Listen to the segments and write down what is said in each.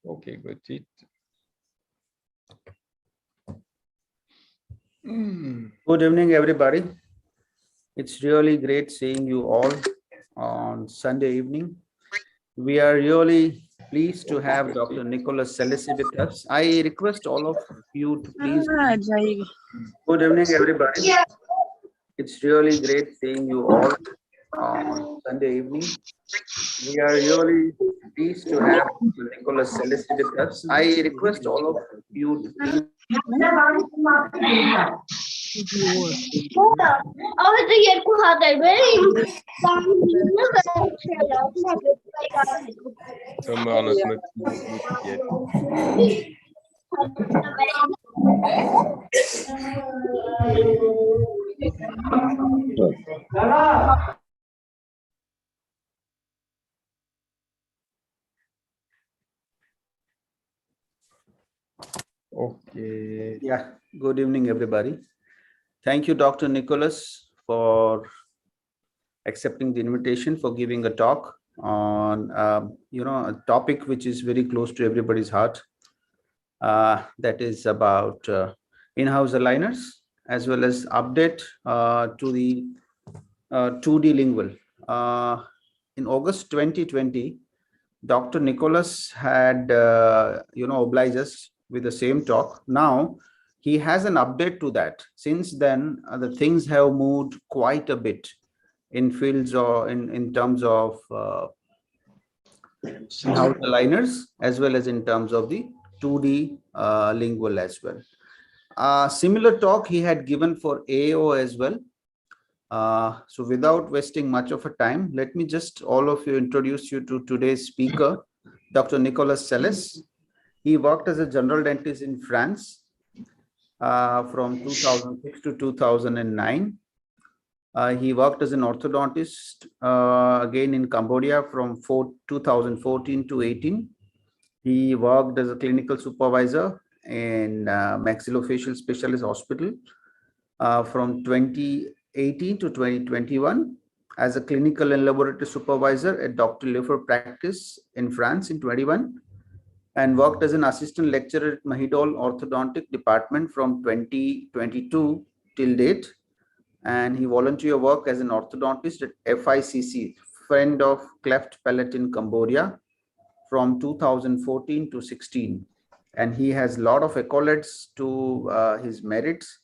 Okay, got it. Good evening, everybody. It's really great seeing you all on Sunday evening. We are really pleased to have Dr. Nicholas Selesi with us. I request all of you to please. Good evening, everybody. It's really great seeing you all on Sunday evening. We are really pleased to have Dr. Nicholas Selesi with us. I request all of you to please. Some are not muted yet. Okay. Yeah, good evening, everybody. Thank you, Dr. Nicholas, for accepting the invitation, for giving a talk on a topic which is very close to everybody's heart. That is about in-house aligners, as well as update to the 2D lingual. In August 2020, Dr. Nicholas had obliged us with the same talk. Now he has an update to that. Since then, the things have moved quite a bit in fields or in terms of in-house aligners, as well as in terms of the 2D lingual as well. Similar talk he had given for AO as well. So without wasting much of a time, let me just all of you introduce you to today's speaker, Dr. Nicholas Selesi. He worked as a general dentist in France from 2006 to 2009. He worked as an orthodontist again in Cambodia from 2014 to 18. He worked as a clinical supervisor in maxillofacial specialist hospital from 2018 to 2021, as a clinical and laboratory supervisor at Dr. Lefer practice in France in 21, and worked as an assistant lecturer at Mahidol Orthodontic Department from 2022 till date. And he volunteer work as an orthodontist at FICC, Friend of Cleft Palate in Cambodia, from 2014 to 16. And he has a lot of accolades to his merits.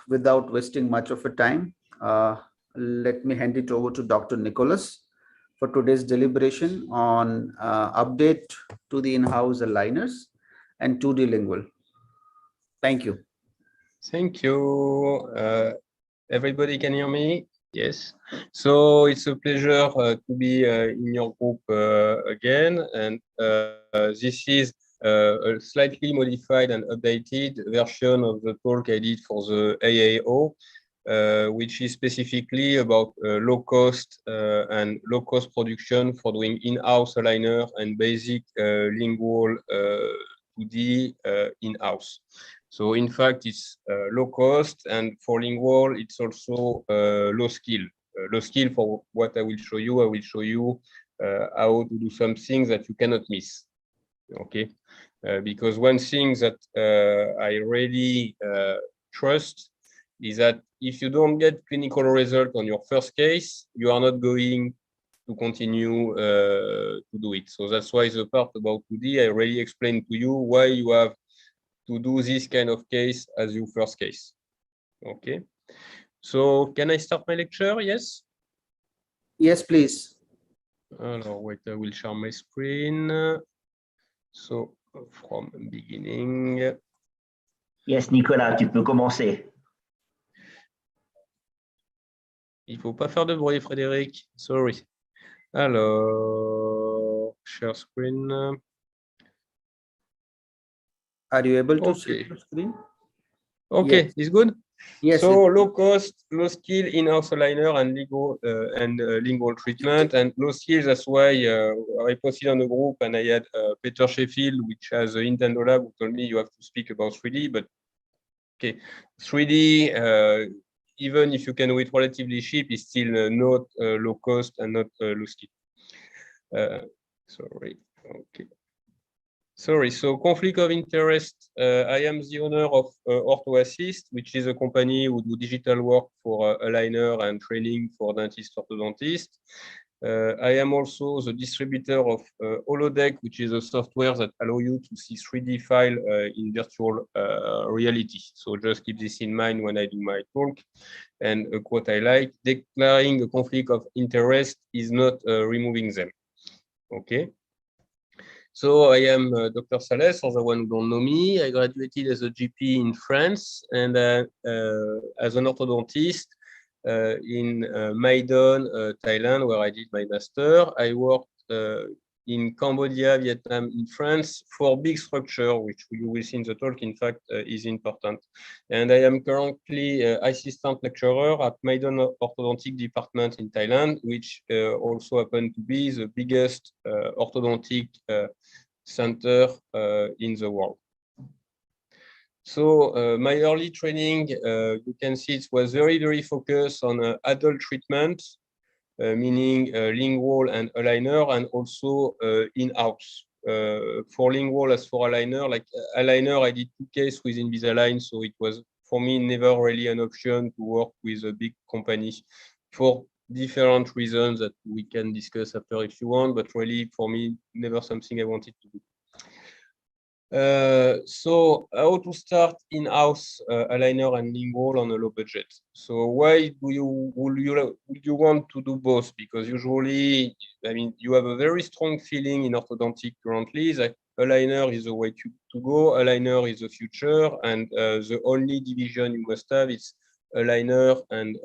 Without wasting much of a time, let me hand it over to Dr. Nicholas for today's deliberation on update to the in-house aligners and 2D lingual. Thank you. Thank you. Everybody can hear me? Yes. So it's a pleasure to be in your group again. And this is a slightly modified and updated version of the talk I did for the AAO, which is specifically about low cost and low cost production for doing in-house aligner and basic lingual 2D in-house. So in fact, it's low cost, and for lingual, it's also low skill. Low skill for what I will show you. I will show you how to do some things that you cannot miss. Okay, because one thing that I really trust is that if you don't get clinical result on your first case, you are not going to continue to do it. So that's why the part about 2D, I already explained to you why you have to do this kind of case as your first case. Okay. So can I start my lecture? Yes? Yes, please. Alors, wait, I will share my screen. So from beginning. Yes, Nicolas, tu peux commencer. Il faut pas faire de bruit, Frédéric. Sorry. Alors, share screen. Are you able to see the screen? Okay, yes. It's good? Yes. So low cost, low skill in-house aligner and legal lingual treatment, and low skill. That's why I posted on the group, and I had Peter Sheffield, which has ULab, who told me you have to speak about 3D. But okay, 3D, even if you can do it relatively cheap, is still not low cost and not low skill. Sorry. Okay. Sorry, so conflict of interest. I am the owner of OrthoAssist, which is a company who do digital work for aligner and training for dentist orthodontist. I am also the distributor of Holodeck, which is a software that allows you to see 3D file in virtual reality. So just keep this in mind when I do my talk. And a quote I like: declaring a conflict of interest is not removing them. Okay. So I am Dr. Sales, for the one who don't know me. I graduated as a GP in France and as an orthodontist in Maidon, Thailand, where I did my master. I worked in Cambodia, Vietnam, in France for big structure, which you will see in the talk, in fact, is important. And I am currently assistant lecturer at Maidon Orthodontic Department in Thailand, which also happened to be the biggest orthodontic center in the world. So my early training, you can see it was very focused on adult treatment, meaning lingual and aligner, and also in-house. For lingual as for aligner, like aligner, I did 2 cases with Invisalign, so it was for me never really an option to work with a big company for different reasons that we can discuss after if you want, but really for me, never something I wanted to do. So how to start in-house aligner and lingual on a low budget? So why would you want to do both? Because usually, I mean, you have a very strong feeling in orthodontic currently that aligner is the way to go, aligner is the future, and the only division you must have is aligner and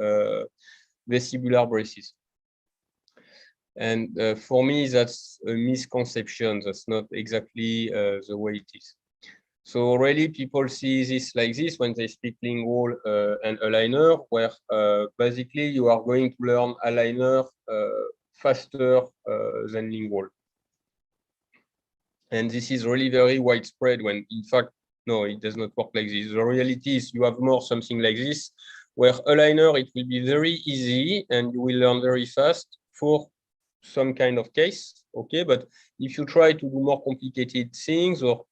vestibular braces. And for me, that's a misconception. That's not exactly the way it is. So really, people see this like this when they speak lingual and aligner, where basically you are going to learn aligner faster than lingual. And this is really very widespread when, in fact, no, it does not work like this. The reality is you have more something like this, where aligner, it will be very easy and you will learn very fast for some kind of case, okay? But if you try to do more complicated things or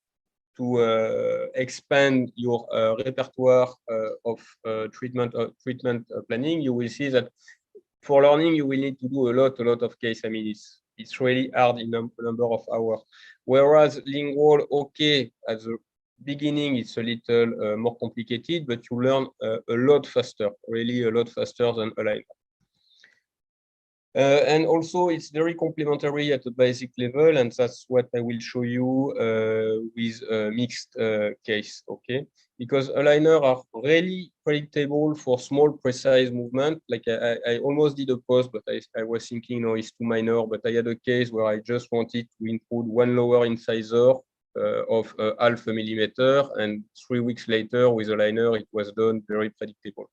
to expand your repertoire of treatment planning, you will see that for learning, you will need to do a lot of case. I mean, it's really hard in a number of hours. Whereas lingual, okay, at the beginning, it's a little more complicated, but you learn a lot faster, really a lot faster than aligner. And also, it's very complementary at the basic level, and that's what I will show you with a mixed case, okay? Because aligners are really predictable for small, precise movement. Like I almost did a post, but I was thinking, no, it's too minor. But I had a case where I just wanted to include one lower incisor of 0.5 millimeter, and 3 weeks later, with aligner, it was done very predictable.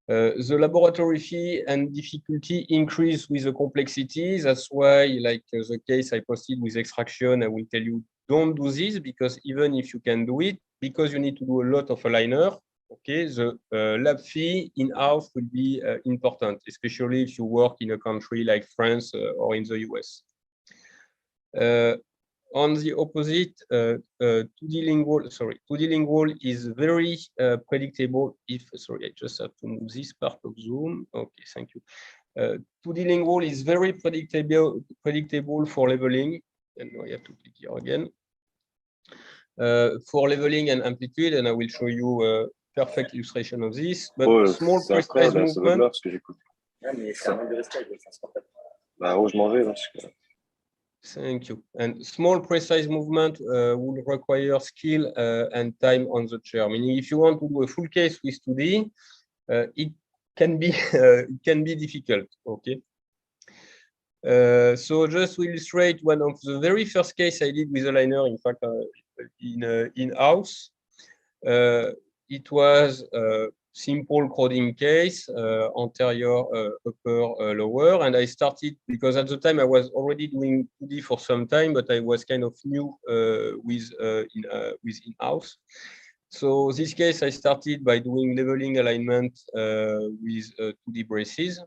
The laboratory fee and difficulty increase with the complexity. That's why, like the case I posted with extraction, I will tell you, don't do this, because even if you can do it, because you need to do a lot of aligner, okay, the lab fee in-house will be important, especially if you work in a country like France or in the US. On the opposite, 2D lingual is very predictable. Sorry, I just have to move this part of Zoom. Okay, thank you. 2D lingual is very predictable for leveling, and I have to click here again. For leveling and amplitude, and I will show you a perfect illustration of this. But small precise movement. Thank you. And small precise movement will require skill and time on the chair. Meaning, if you want to do a full case with 2D, it can be difficult. Okay. So just to illustrate one of the very first case I did with aligner, in fact, in-house, it was simple crowding case, anterior, upper, lower. And I started, because at the time I was already doing 2D for some time, but I was kind of new with in-house. So this case, I started by doing leveling alignment with 2D braces,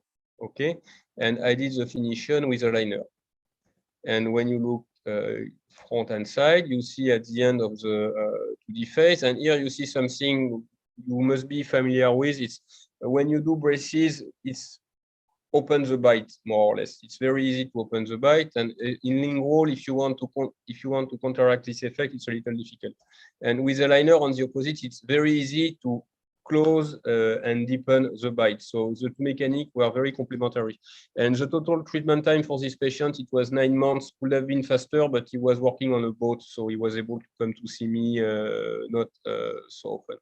okay? And I did the finition with aligner. And when you look front and side. You see at the end of the 2D face, and here you see something you must be familiar with. It's when you do braces, it's open the bite more or less. It's very easy to open the bite, and in Lingual, if you want to counteract this effect, it's a little difficult. And with a liner on the opposite, it's very easy to close and deepen the bite. So the two mechanics were very complementary. And the total treatment time for this patient, it was 9 months. Could have been faster, but he was working on a boat, so he was able to come to see me not so often.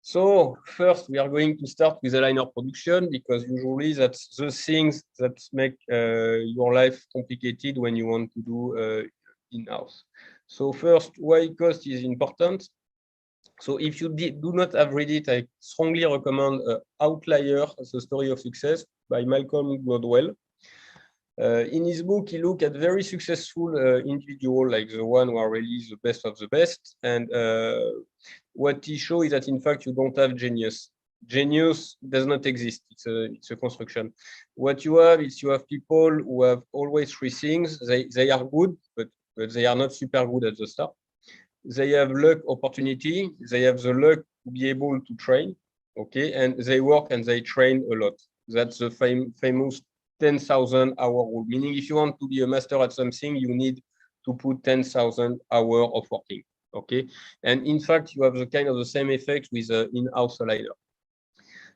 So first, we are going to start with a liner production, because usually that's the things that make your life complicated when you want to do in-house. So first, why cost is important. So if you do not have read it, I strongly recommend Outlier, The Story of Success by Malcolm Gladwell. In his book, he looked at very successful individuals, like the one who are really the best of the best. And what he shows is that, in fact, you don't have genius. Genius does not exist. It's a construction. What you have is you have people who have always three things. They are good, but they are not super good at the start. They have luck, opportunity. They have the luck to be able to train, okay? And they work and they train a lot. That's the famous 10,000 hour rule, meaning if you want to be a master at something, you need to put 10,000 hours of working, okay? And in fact, you have the kind of the same effect with in-house liner.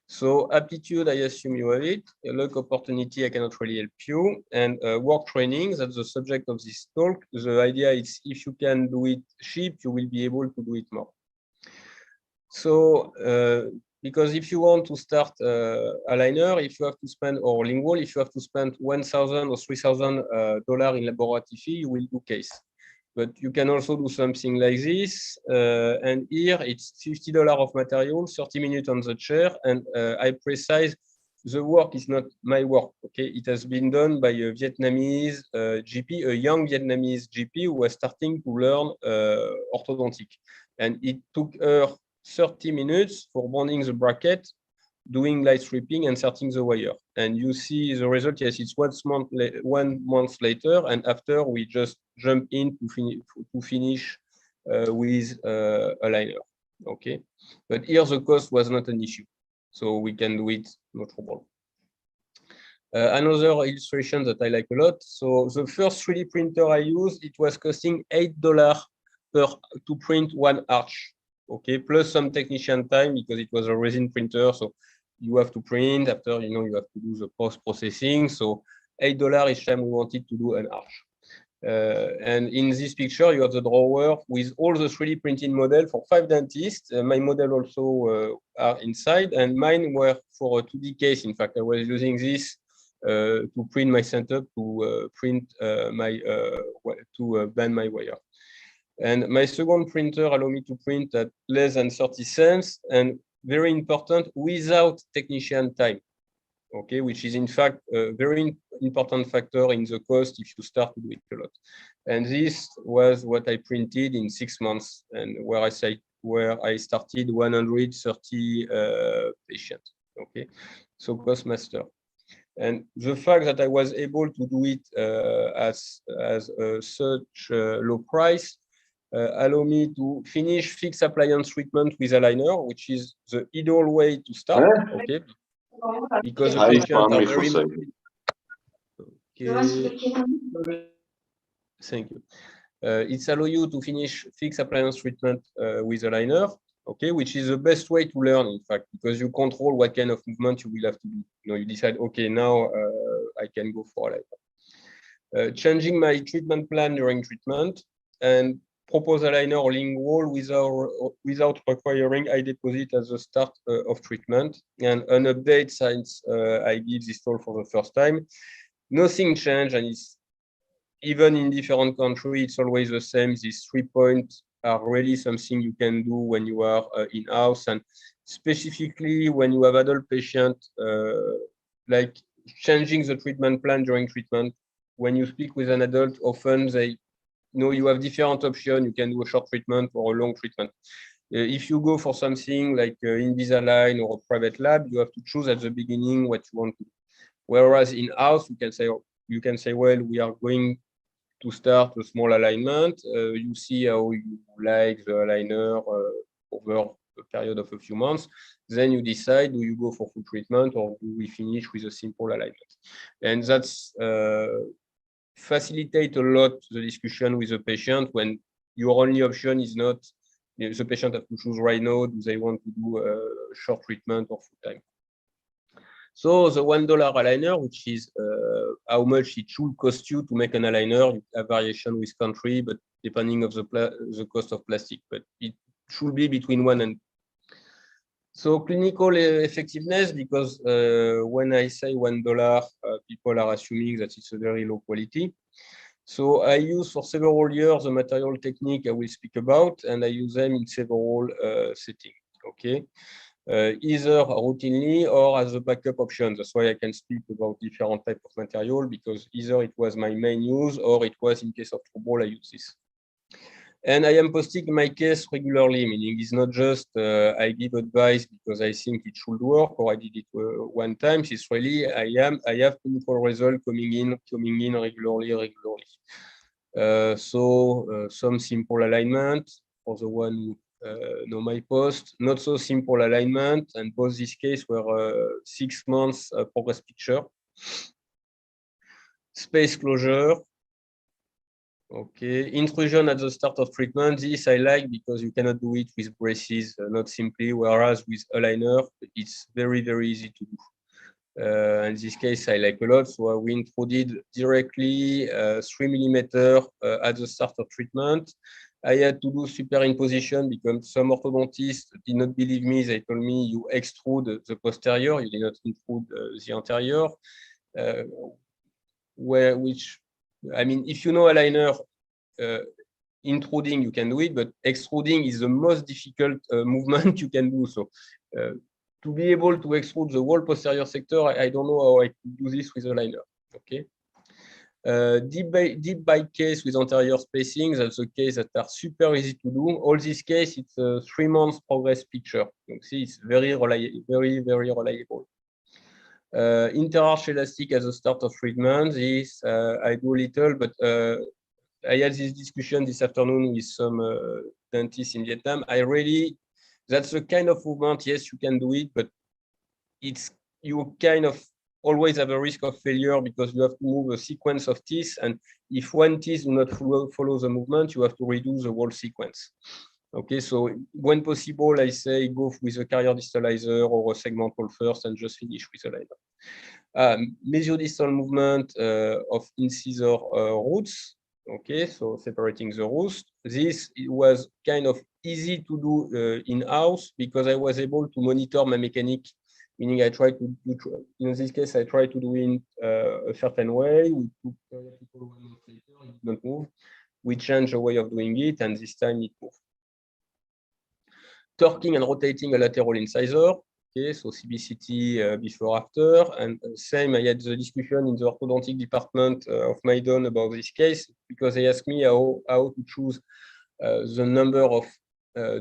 So aptitude, I assume you have it. Luck, opportunity, I cannot really help you. And work training, that's the subject of this talk. The idea is if you can do it cheap, you will be able to do it more. So because if you want to start a liner, if you have to spend, or Lingual, if you have to spend $1,000 or $3,000 in laboratory fee, you will do case. But you can also do something like this. And here it's $50 of material, 30 minutes on the chair. And I precise, the work is not my work, okay? It has been done by a Vietnamese GP, a young Vietnamese GP who was starting to learn orthodontic. And it took her 30 minutes for bonding the bracket, doing light stripping, and inserting the wire. And you see the result. Yes, it's 1 month later, and after we just jump in to finish with a liner. Okay, but here the cost was not an issue, so we can do it, no trouble. Another illustration that I like a lot. So the first 3D printer I used, it was costing $8 to print one arch. Okay, plus some technician time because it was a resin printer, so you have to print after, you know, you have to do the post-processing. So $8 each time we wanted to do an arch. And in this picture, you have the drawer with all the 3D printing model for 5 dentists. My model also are inside, and mine were for a 2D case. In fact, I was using this to print my setup, to print to bend my wire. And my second printer allowed me to print at less than 30 cents, and very important, without technician time, okay, which is in fact a very important factor in the cost if you start to do it a lot. And this was what I printed in 6 months, and where I started 130 patients, okay, so cost master. And the fact that I was able to do it as such low price allow me to finish fixed appliance treatment with a liner, which is the ideal way to start, okay? Because the patients are very... Okay. Thank you. It's allow you to finish fixed appliance treatment with a liner, okay, which is the best way to learn, in fact, because you control what kind of movement you will have to do. You know, you decide, okay, now I can go for a liner. Changing my treatment plan during treatment, and propose a liner or Lingual without requiring high deposit at the start of treatment. And an update since I give this talk for the first time. Nothing changed, and it's even in different countries, it's always the same. These 3 points are really something you can do when you are in-house, and specifically when you have adult patients, like changing the treatment plan during treatment. When you speak with an adult, often they know you have different options. You can do a short treatment or a long treatment. If you go for something like Invisalign or a private lab, you have to choose at the beginning what you want to do. Whereas in-house, you can say, well, we are going to start a small alignment. You see how you like the aligner over a period of a few months. Then you decide, do you go for full treatment or do we finish with a simple alignment? And that's facilitate a lot the discussion with the patient when your only option is not, the patient have to choose right now, do they want to do a short treatment or full time? So the $1 aligner, which is how much it should cost you to make an aligner, you have variation with country, but depending of the cost of plastic, but it should be between 1 and. So clinical effectiveness, because when I say $1, people are assuming that it's a very low quality. So I use for several years the material technique I will speak about, and I use them in several settings. Okay. Either routinely or as a backup option. That's why I can speak about different types of material, because either it was my main use or it was in case of trouble, I use this. And I am posting my case regularly, meaning it's not just I give advice because I think it should work or I did it one time. It's really I have clinical result coming in regularly. So some simple alignment for the one who know my post, not so simple alignment, and both this case were 6 months progress picture. Space closure. Okay, intrusion at the start of treatment. This I like because you cannot do it with braces, not simply, whereas with aligner, it's very, very easy to do. In this case, I like a lot. So we intruded directly 3 mm at the start of treatment. I had to do superimposition because some orthodontists did not believe me. They told me you extrude the posterior, you did not intrude the anterior. Which, I mean, if you know aligner, intruding you can do it, but extruding is the most difficult movement you can do. So to be able to extrude the whole posterior sector, I don't know how I could do this with a liner. Okay. Deep bite case with anterior spacing, that's a case that are super easy to do. All this case, it's a 3 months progress picture. You see, it's very reliable, very reliable. Interarch elastic at the start of treatment. This I do a little, but I had this discussion this afternoon with some dentists in Vietnam. That's the kind of movement, yes, you can do it, but you kind of always have a risk of failure because you have to move a sequence of teeth, and if one teeth do not follow the movement, you have to redo the whole sequence. Okay, so when possible, I say go with a carrier distalizer or a segmental first and just finish with a liner. Mesiodistal movement of incisor roots. Okay, so separating the roots. This was kind of easy to do in-house because I was able to monitor my mechanic, meaning I tried to do, in this case, I tried to do it a certain way. We took 1 month later, it did not move. We changed the way of doing it, and this time it moved. Torquing and rotating a lateral incisor. Okay, so CBCT before after, and same. I had the discussion in the orthodontic department of Maidon about this case because they asked me how to choose the number of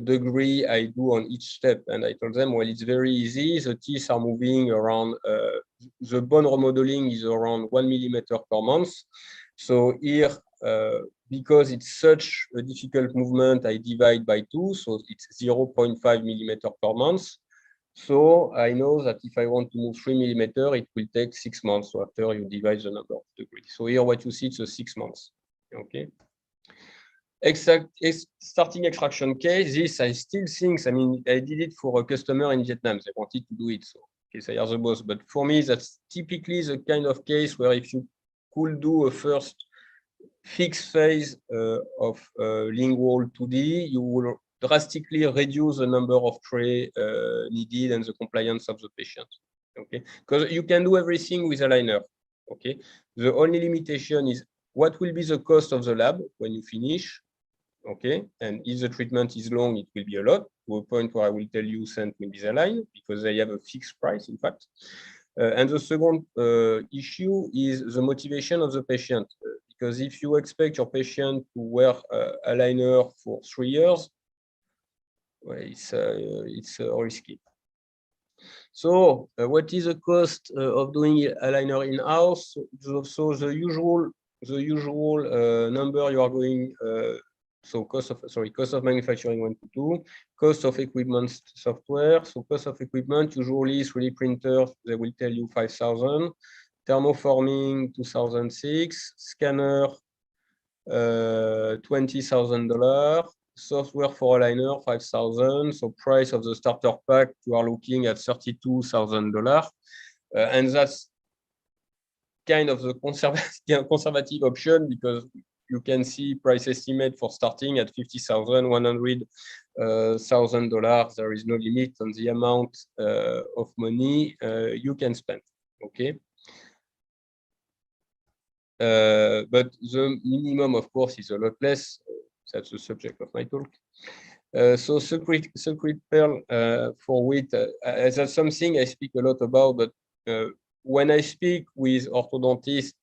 degree I do on each step, and I told them, well, it's very easy. The teeth are moving around. The bone remodeling is around 1 mm per month. So here, because it's such a difficult movement, I divide by 2, so it's 0.5 mm per month. So I know that if I want to move 3 mm, it will take 6 months. So after you divide the number of degrees. So here what you see, it's a 6 months. Okay. Starting extraction case, this I still think, I mean, I did it for a customer in Vietnam. They wanted to do it. So okay, they are the boss. But for me, that's typically the kind of case where if you could do a first fixed phase of lingual 2D, you will drastically reduce the number of trays needed and the compliance of the patient. Okay, because you can do everything with a liner. Okay, the only limitation is what will be the cost of the lab when you finish. Okay, and if the treatment is long, it will be a lot, to a point where I will tell you cent will be the line because they have a fixed price, in fact. And the second issue is the motivation of the patient. Because if you expect your patient to wear a liner for 3 years, well, it's risky. So what is the cost of doing a liner in-house? So the usual the usual number you are going. So cost of manufacturing 1 to 2, cost of equipment software. So cost of equipment usually 3D printers, they will tell you 5,000. Thermoforming 2006, scanner $20,000, software for aligner 5,000. So price of the starter pack you are looking at $32,000, and that's kind of the conservative option because you can see price estimate for starting at $50,000, $100,000. There is no limit on the amount of money you can spend. Okay. But the minimum, of course, is a lot less. That's the subject of my talk. So secret pearl for wheat, that's something I speak a lot about, but when I speak with orthodontists,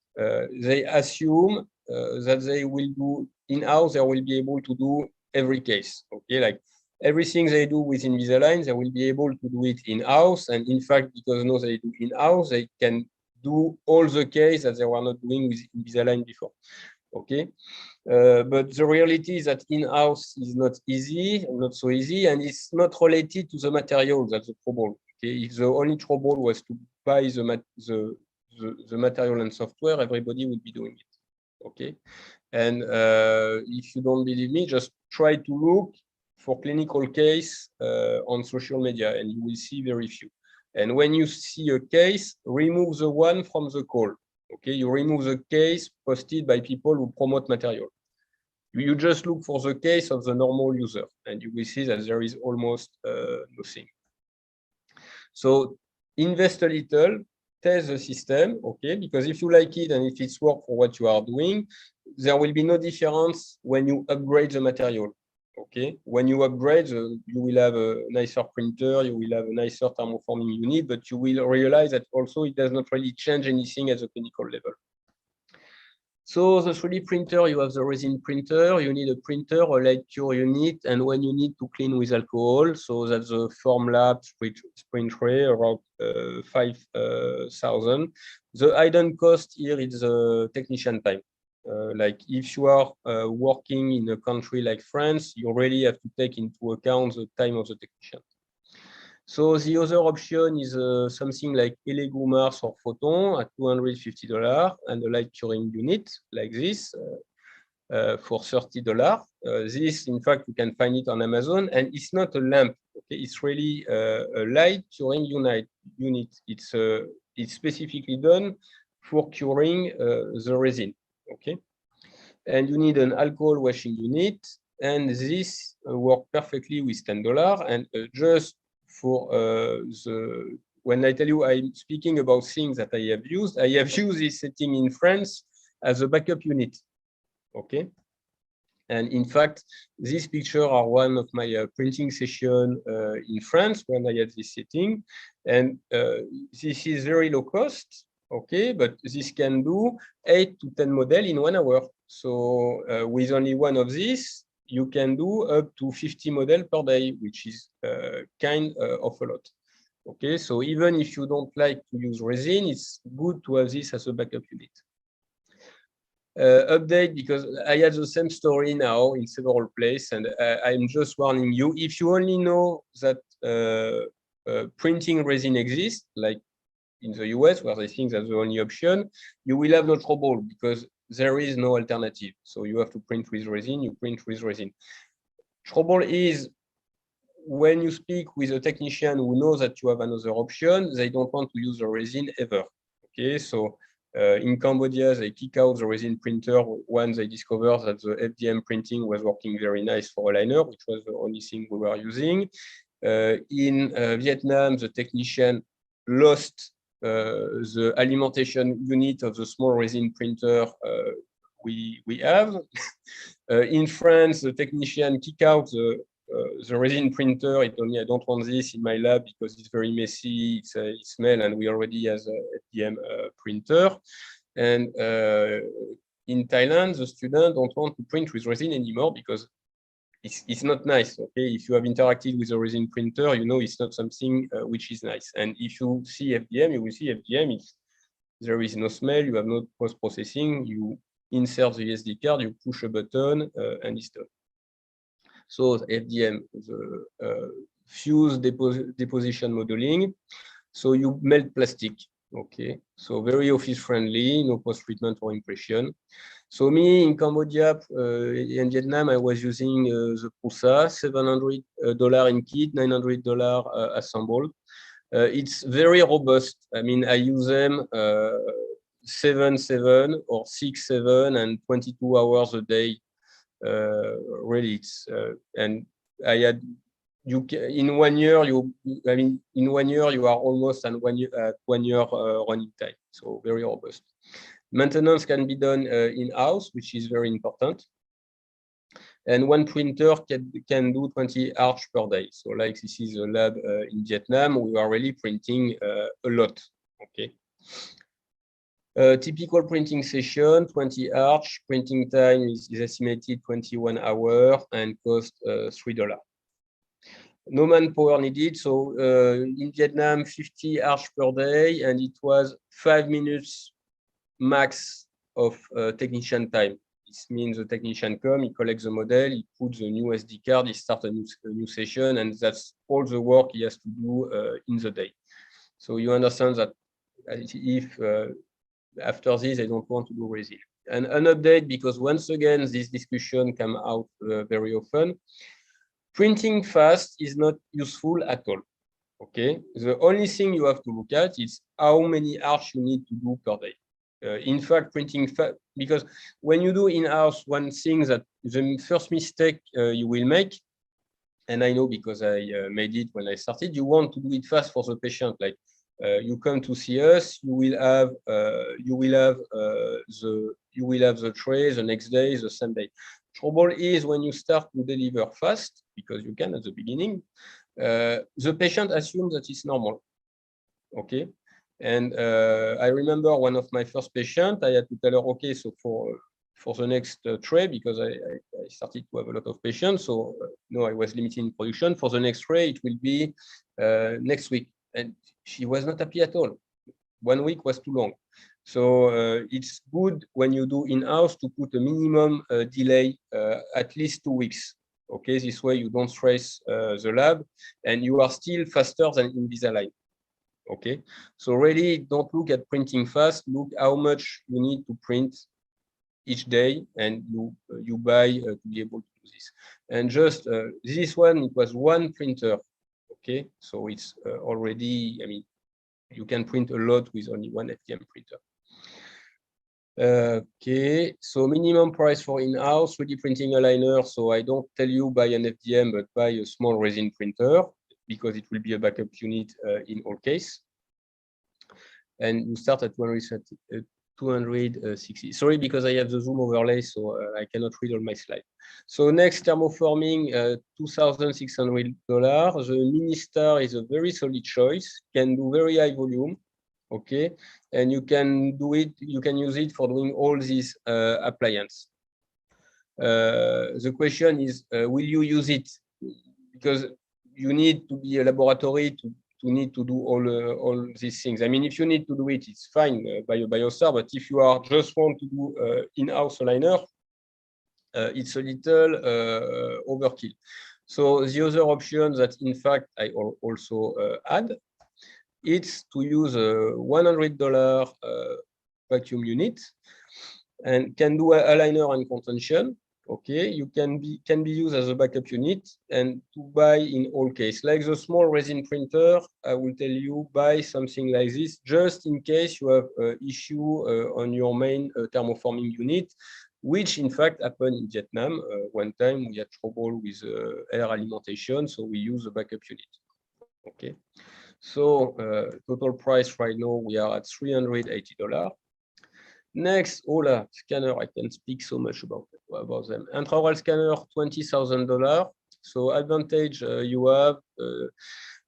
they assume that they will do in-house, they will be able to do every case. Okay, like everything they do with Invisalign, they will be able to do it in-house. And in fact, because now they do in-house, they can do all the cases that they were not doing with Invisalign before. Okay, but the reality is that in-house is not easy, not so easy, and it's not related to the material. That's the problem. Okay, if the only trouble was to buy the material and software, everybody would be doing it. Okay, and if you don't believe me, just try to look for clinical case on social media, and you will see very few. And when you see a case, remove the one from the call. Okay, you remove the case posted by people who promote material. You just look for the case of the normal user, and you will see that there is almost nothing. So invest a little, test the system, okay? Because if you like it and if it's work for what you are doing, there will be no difference when you upgrade the material. Okay, when you upgrade, you will have a nicer printer, you will have a nicer thermoforming unit, but you will realize that also it does not really change anything at the clinical level. So the 3D printer, you have the resin printer, you need a printer, a light cure unit, and when you need to clean with alcohol, so that's the Formlab sprint tray, around 5,000. The hidden cost here is the technician time. Like if you are working in a country like France, you really have to take into account the time of the technician. So the other option is something like Elego Mars or Photon at $250 and a light curing unit like this for $30. This, in fact, you can find it on Amazon, and it's not a lamp. Okay, it's really a light curing unit. It's specifically done for curing the resin. Okay, and you need an alcohol washing unit, and this works perfectly with $10. And just for when I tell you I'm speaking about things that I have used this setting in France as a backup unit. Okay, and in fact, these pictures are one of my printing session in France when I had this setting, and this is very low cost. Okay, but this can do 8 to 10 models in 1 hour. So with only one of these, you can do up to 50 models per day, which is kind of a lot. Okay, so even if you don't like to use resin, it's good to have this as a backup unit. Update, because I had the same story now in several places, and I'm just warning you, if you only know that printing resin exists, like in the US, where they think that's the only option, you will have no trouble because there is no alternative. So you have to print with resin, you print with resin. Trouble is when you speak with a technician who knows that you have another option, they don't want to use the resin ever. Okay, so in Cambodia, they kick out the resin printer when they discovered that the FDM printing was working very nice for aligner, which was the only thing we were using. In Vietnam, the technician lost the alimentation unit of the small resin printer we have. In France, the technician kicked out the resin printer. It told me, I don't want this in my lab because it's very messy, it smells, and we already have a FDM printer. And in Thailand, the students don't want to print with resin anymore because it's not nice. Okay, if you have interacted with a resin printer, you know it's not something which is nice. And if you see FDM, you will see FDM. There is no smell. You have no post processing. insert the SD card, you push a button, and it's done. So FDM, the fuse deposition modeling. So you melt plastic. Okay, so very office friendly, no post-treatment or impression. So me in Cambodia, in Vietnam, I was using the Prusa, $700 in kit, $900 assembled. It's very robust. I mean, I use them 7/7 or 6/7 and 22 hours a day. Really, it's and I had in 1 year in 1 year you are almost at 1 year running time. So very robust. Maintenance can be done in-house, which is very important. And one printer can do 20 arch per day. So like this is a lab in Vietnam, we are really printing a lot. Okay. Typical printing session, 20 arch, printing time is estimated 21 hours and cost $3. No manpower needed. So in Vietnam, 50 arch per day, and it was 5 minutes max of technician time. This means the technician comes, he collects the model, he puts the new SD card, he starts a new session, and that's all the work he has to do in the day. So you understand that if after this, I don't want to do resin. And an update, because once again, this discussion come out very often. Printing fast is not useful at all. Okay, the only thing you have to look at is how many arch you need to do per day. In fact, printing fast, because when you do in-house, one thing that the first mistake you will make, and I know because I made it when I started, you want to do it fast for the patient. Like you come to see us, you will have the tray the next day, the same day. Trouble is when you start to deliver fast, because you can at the beginning, the patient assumes that it's normal. Okay, and I remember one of my first patients, I had to tell her, okay, so for the next tray, because I started to have a lot of patients, so no, I was limiting production. For the next tray, it will be next week, and she was not happy at all. 1 week was too long. So it's good when you do in-house to put a minimum delay, at least 2 weeks. Okay, this way you don't stress the lab, and you are still faster than Invisalign. Okay, so really don't look at printing fast. Look how much you need to print each day, and you buy to be able to do this. And just this one, it was one printer. Okay, so it's already, I mean, you can print a lot with only one FDM printer. Okay, so minimum price for in-house 3D printing aligner. So I don't tell you buy an FDM, but buy a small resin printer, because it will be a backup unit in all case. And you start at 260. Sorry, because I have the Zoom overlay, so I cannot read all my slides. So next, thermoforming, $2,600. The Ministar is a very solid choice, can do very high volume. Okay, and you can do it, you can use it for doing all these appliances. The question is, will you use it? Because you need to be a laboratory to need to do all these things. I mean, if you need to do it, it's fine by a biostar, but if you are just want to do in-house aligner, it's a little overkill. So the other option that, in fact, I also add, it's to use a $100 vacuum unit, and can do aligner and contention. Okay, you can be used as a backup unit, and to buy in all case. Like the small resin printer, I will tell you, buy something like this just in case you have issue on your main thermoforming unit, which in fact happened in Vietnam. One time we had trouble with air alimentation, so we use a backup unit. Okay, so total price right now we are at $380. Next, ULab scanner, I can speak so much about them. Intraoral scanner, $20,000. So advantage you have,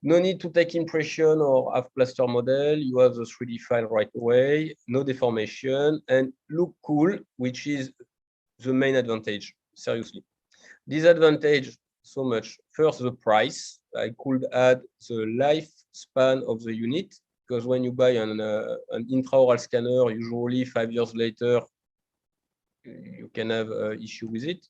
no need to take impression or have plaster model. You have the 3D file right away, no deformation, and look cool, which is the main advantage, seriously. Disadvantage, so much. First, the price. I could add the lifespan of the unit, because when you buy an intraoral scanner, usually 5 years later, you can have issue with it.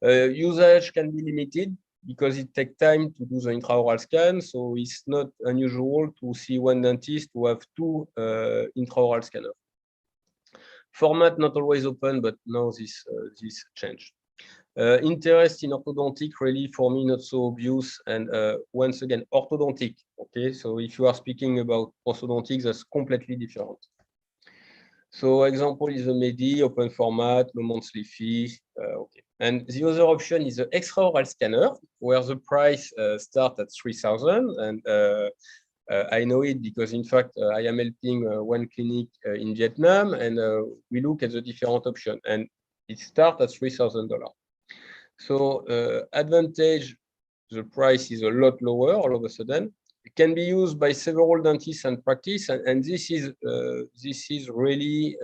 Usage can be limited because it takes time to do the intraoral scan, so it's not unusual to see one dentist who have two intraoral scanners. Format not always open, but now this changed. Interest in orthodontic really for me not so obvious, and once again orthodontic. Okay, so if you are speaking about orthodontics, that's completely different. So example is the MEDI, open format, no monthly fee. Okay. And the other option is the extraoral scanner, where the price starts at 3,000. And I know it because, in fact, I am helping one clinic in Vietnam, and we look at the different options. And it starts at $3,000. So advantage, the price is a lot lower all of a sudden. It can be used by several dentists and practice, and this is really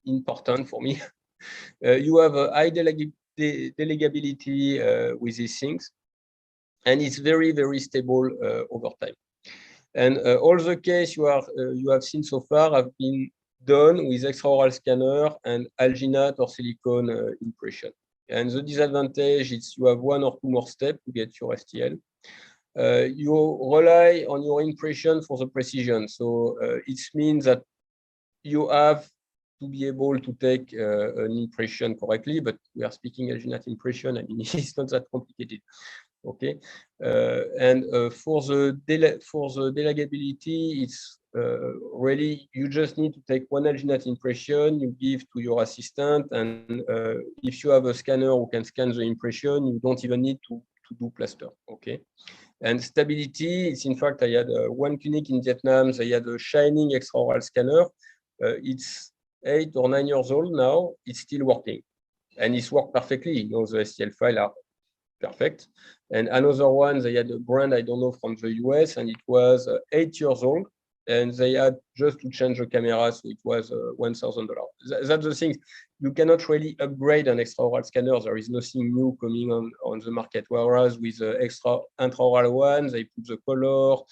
important for me. You have a high delegability with these things, and it's very, very stable over time. And all the case you have seen so far have been done with extraoral scanner and alginate or silicone impression. And the disadvantage is you have one or two more steps to get your STL. You rely on your impression for the precision. So it means that you have to be able to take an impression correctly, but we are speaking alginate impression. I mean, it's not that complicated. Okay, and for the delegability, it's really you just need to take one alginate impression, you give to your assistant, and if you have a scanner who can scan the impression, you don't even need to do plaster. Okay, and stability, it's in fact I had one clinic in Vietnam. They had a shining extraoral scanner. It's 8 or 9 years old now. It's still working, and it's worked perfectly. You know, the STL file are perfect. And another one, they had a brand, I don't know, from the US, and it was 8 years old, and they had just to change the camera, so it was $1,000. That's the thing. You cannot really upgrade an extraoral scanner. There is nothing new coming on the market. Whereas with the intraoral one, they put the color,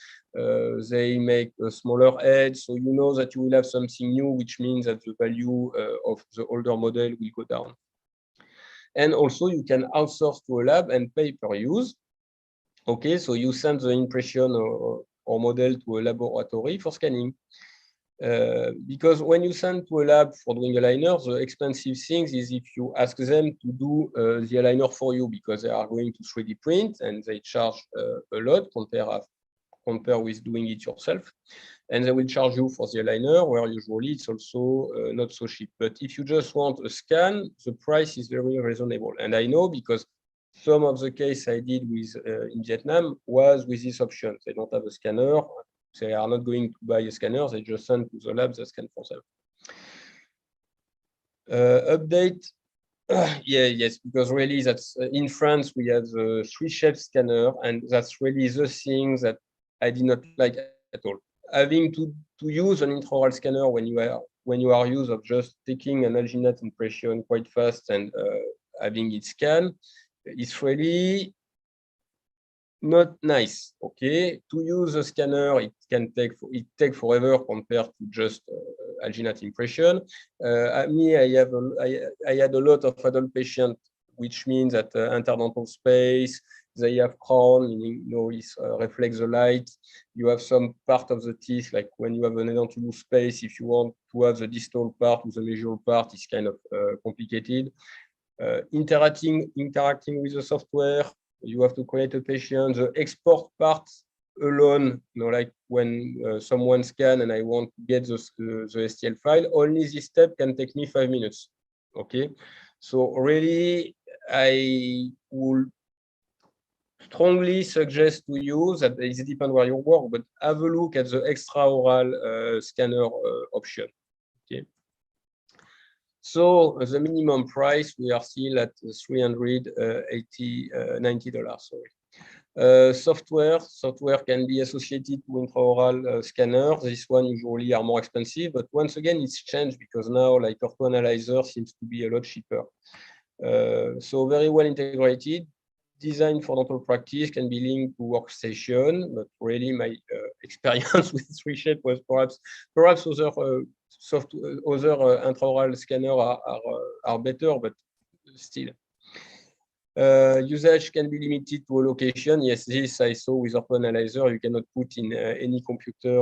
they make a smaller edge, so you know that you will have something new, which means that the value of the older model will go down. And also you can outsource to a lab and pay per use. Okay, so you send the impression or model to a laboratory for scanning. Because when you send to a lab for doing aligner, the expensive things is if you ask them to do the aligner for you, because they are going to 3D print and they charge a lot compare with doing it yourself. And they will charge you for the aligner, where usually it's also not so cheap. But if you just want a scan, the price is very reasonable. And I know because some of the case I did with in Vietnam was with this option. They don't have a scanner. They are not going to buy a scanner. They just send to the lab that scan for them. Update. Yes, because really that's in France we have the 3-shape scanner, and that's really the thing that I did not like at all. Having to use an intraoral scanner when you are used of just taking an alginate impression quite fast and having it scan, it's really not nice. Okay, to use a scanner, it take forever compared to just alginate impression. I had a lot of adult patients, which means that interdental space, they have crown, meaning it reflects the light. You have some part of the teeth, like when you have an edentulous space, if you want to have the distal part with the mesial part, it's kind of complicated. Interacting with the software, you have to create a patient. The export part alone, like when someone scan and I want to get the STL file, only this step can take me 5 minutes. Okay, so really, I would strongly suggest to you that it depends where you work, but have a look at the extraoral scanner option. Okay. So the minimum price, we are still at $90. Sorry. Software can be associated to intraoral scanners. This one usually are more expensive, but once again, it's changed because now like Ortho Analyzer seems to be a lot cheaper. So very well integrated. designed for dental practice, can be linked to workstation, but really my experience with 3Shape was perhaps other intraoral scanner are better, but still. Usage can be limited to a location. Yes, this I saw with Ortho Analyzer. You cannot put in any computer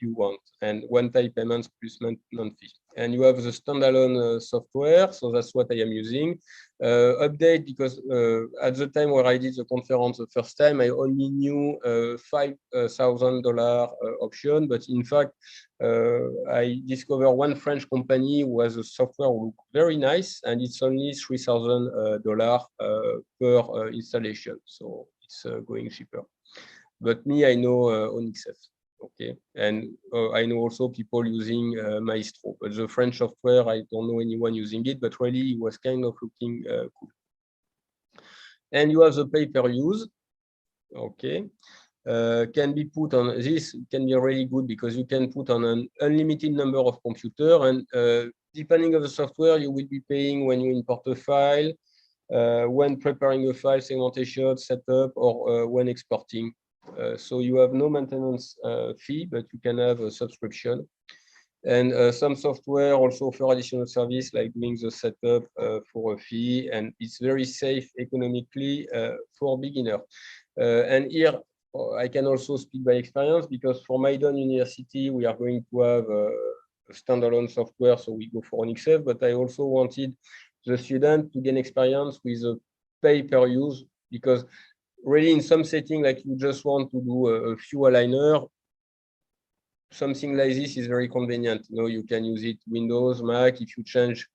you want, and one-time payments plus non-fee. And you have the standalone software, so that's what I am using. Update, because at the time where I did the conference the first time, I only knew $5,000 option, but in fact, I discovered one French company who has a software look very nice, and it's only $3,000 per installation, so it's going cheaper. But me, I know Onyxef, okay, and I know also people using Maestro, but the French software, I don't know anyone using it, but really it was kind of looking cool. And you have the pay-per-use, okay. Can be put on this, can be really good because you can put on an unlimited number of computers, and depending on the software, you will be paying when you import a file, when preparing a file, segmentation, setup, or when exporting. So you have no maintenance fee, but you can have a subscription. And some software also offer additional service like doing the setup for a fee, and it's very safe economically for beginner. And here I can also speak by experience, because for Maiden University we are going to have a standalone software, so we go for Onyxef, but I also wanted the student to gain experience with a pay-per-use, because really in some setting, like you just want to do a few aligners, something like this is very convenient. You know, you can use it Windows, Mac. If you change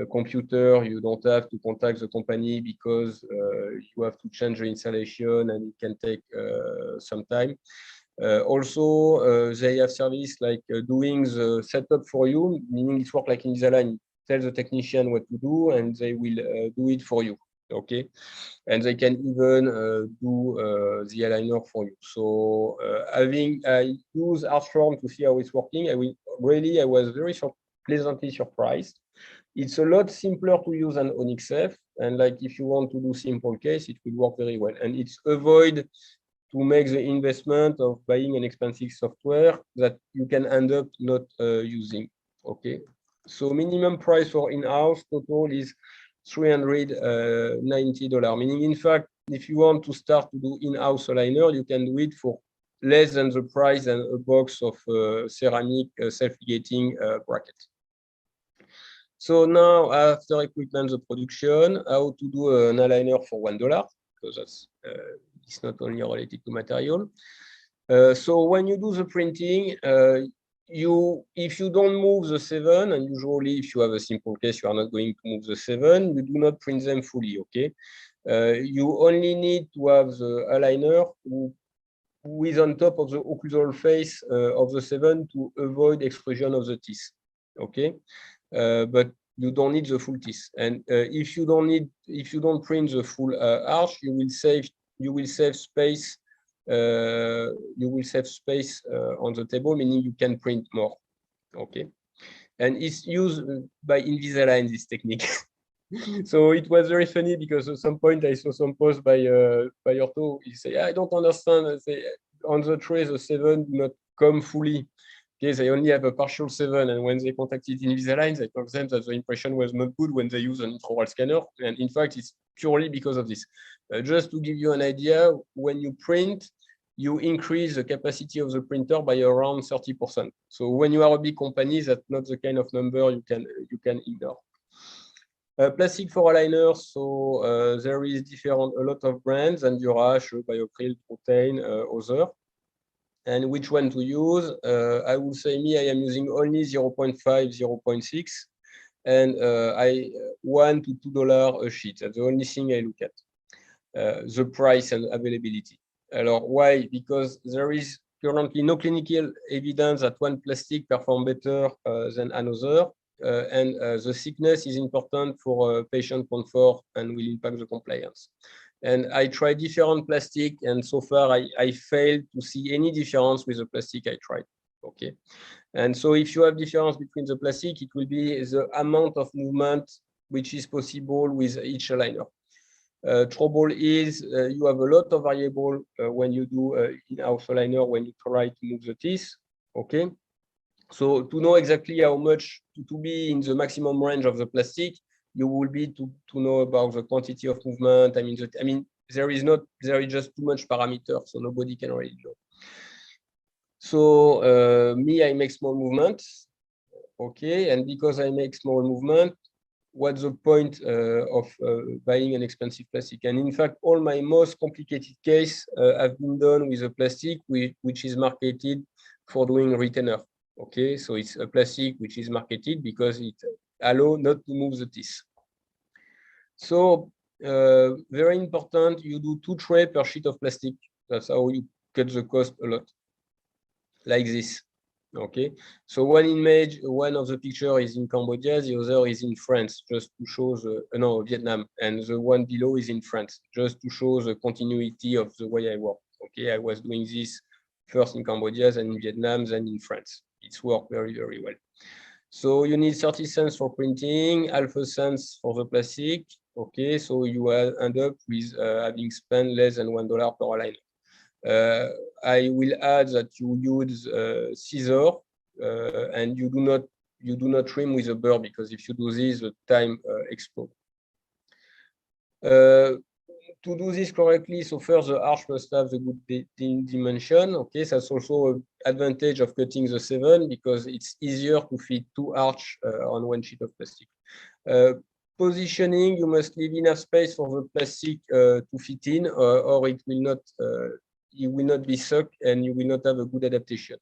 computer, you don't have to contact the company because you have to change the installation, and it can take some time. Also, they have service like doing the setup for you, meaning it works like Invisalign. Tell the technician what to do, and they will do it for you. Okay, and they can even do the aligner for you. So I use Outsourcing to see how it's working. I was very pleasantly surprised. It's a lot simpler to use than Onyxef, and like if you want to do simple case, it will work very well. And it's avoid to make the investment of buying an expensive software that you can end up not using. Okay, so minimum price for in-house total is $390, meaning in fact, if you want to start to do in-house aligner, you can do it for less than the price than a box of ceramic self-ligating bracket. So now, after equipment, the production, how to do an aligner for $1, because that's it's not only related to material. So when you do the printing, if you don't move the 7, and usually if you have a simple case, you are not going to move the 7, you do not print them fully, okay? You only need to have the aligner who is on top of the occlusal face of the 7 to avoid extrusion of the teeth, okay? But you don't need the full teeth. And if you don't print the full arch, you will save space. You will save space on the table, meaning you can print more. Okay, and it's used by Invisalign, this technique. So it was very funny because at some point I saw some post by Ortho. He say, I don't understand. I say, on the tray, the 7 do not come fully. Okay, they only have a partial 7, and when they contacted Invisalign, they told them that the impression was not good when they use an intraoral scanner, and in fact, it's purely because of this. Just to give you an idea, when you print, you increase the capacity of the printer by around 30%. So when you are a big company, that's not the kind of number you can ignore. Plastic for aligners, so there is a lot of brands, and Durash, BioCryl, Protein, other. And which one to use? I would say I am using only 0.5, 0.6, and $1 to $2 a sheet. That's the only thing I look at. The price and availability. Why? Because there is currently no clinical evidence that one plastic performs better than another, and the thickness is important for patient comfort and will impact the compliance. And I tried different plastic, and so far I failed to see any difference with the plastic I tried. Okay, and so if you have difference between the plastic, it will be the amount of movement which is possible with each aligner. Trouble is you have a lot of variable when you do in-house aligner, when you try to move the teeth. Okay, so to know exactly how much to be in the maximum range of the plastic, you will be to know about the quantity of movement. I mean, there is just too much parameters, so nobody can really know. So me, I make small movements. Okay, and because I make small movement, what's the point of buying an expensive plastic? And in fact, all my most complicated case have been done with a plastic which is marketed for doing retainer. Okay, so it's a plastic which is marketed because it allows not to move the teeth. So very important, you do 2 trays per sheet of plastic. That's how you cut the cost a lot, like this. Okay, so one image, one of the picture is in Cambodia, the other is in France, just to show no, Vietnam, and the one below is in France, just to show the continuity of the way I work. Okay, I was doing this first in Cambodia, then in Vietnam, then in France. It's worked very, very well. So you need 30 cents for printing, half a cent for the plastic. Okay, so you end up with having spent less than $1 per aligner. I will add that you use scissor and you do not trim with a burr, because if you do this, the time explodes. To do this correctly, so first the arch must have the good dimension. Okay, so that's also an advantage of cutting the 7, because it's easier to fit 2 arch on one sheet of plastic. Positioning, you must leave enough space for the plastic to fit in, or it will not be stuck and you will not have a good adaptation.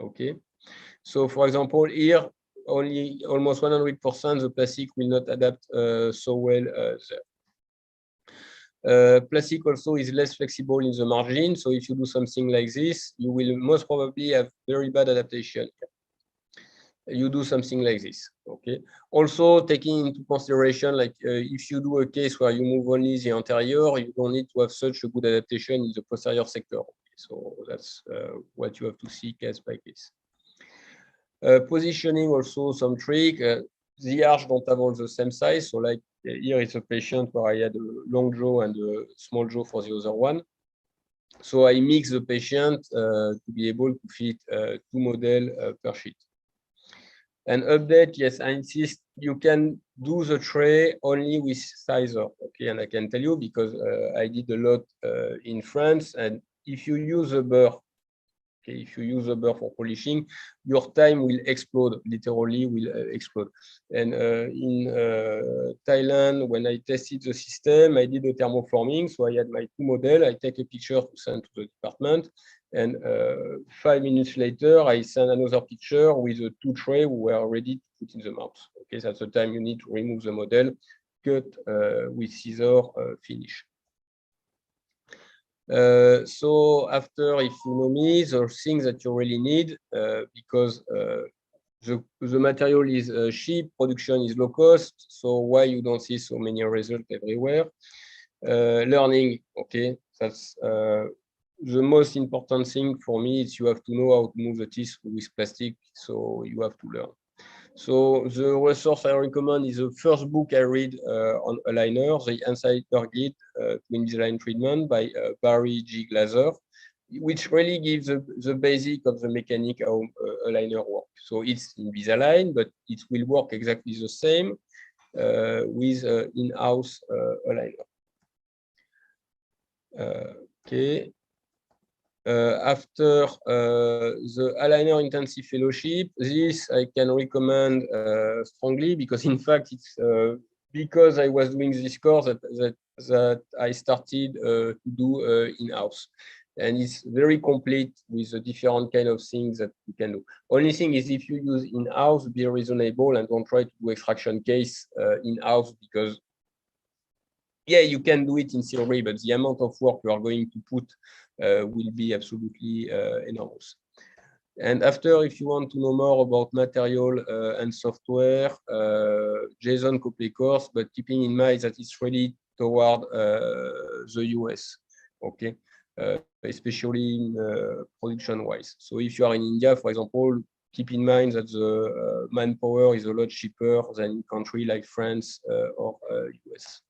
Okay, so for example, here only almost 100% the plastic will not adapt so well there. Plastic also is less flexible in the margin, so if you do something like this, you will most probably have very bad adaptation. You do something like this. Okay, also taking into consideration, like if you do a case where you move only the anterior, you don't need to have such a good adaptation in the posterior sector. Okay, so that's what you have to see case by case. Positioning, also some trick. The arch don't have all the same size, so like here it's a patient where I had a long jaw and a small jaw for the other one. So I mix the patient to be able to fit 2 models per sheet. And update, yes, I insist, you can do the tray only with scissor. Okay, and I can tell you because I did a lot in France, and if you use a burr, okay, if you use a burr for polishing, your time will explode, literally will explode. And in Thailand, when I tested the system, I did a thermoforming, so I had my 2 models. I take a picture to send to the department, and 5 minutes later, I send another picture with the 2 trays who were ready to put in the mouth. Okay, that's the time you need to remove the model, cut with scissor, finish. So after, if you know me, the things that you really need, because the material is cheap, production is low cost, so why you don't see so many results everywhere? Learning, okay, that's the most important thing for me. Is you have to know how to move the teeth with plastic, so you have to learn. So the resource I recommend is the first book I read on aligner, The Insider Guide to Invisalign Treatment by Barry G. Glaser, which really gives the basic of the mechanic how aligner work. So it's Invisalign, but it will work exactly the same with in-house aligner. Okay. After the aligner intensive fellowship, this I can recommend strongly, because in fact it's because I was doing this course that I started to do in-house, and it's very complete with the different kind of things that you can do. Only thing is, if you use in-house, be reasonable and don't try to do extraction case in-house, because yeah, you can do it in theory, but the amount of work you are going to put will be absolutely enormous. And after, if you want to know more about material and software, Jason Copley course, but keeping in mind that it's really toward the US, okay, especially in production-wise. So if you are in India, for example, keep in mind that the manpower is a lot cheaper than in countries like France or US.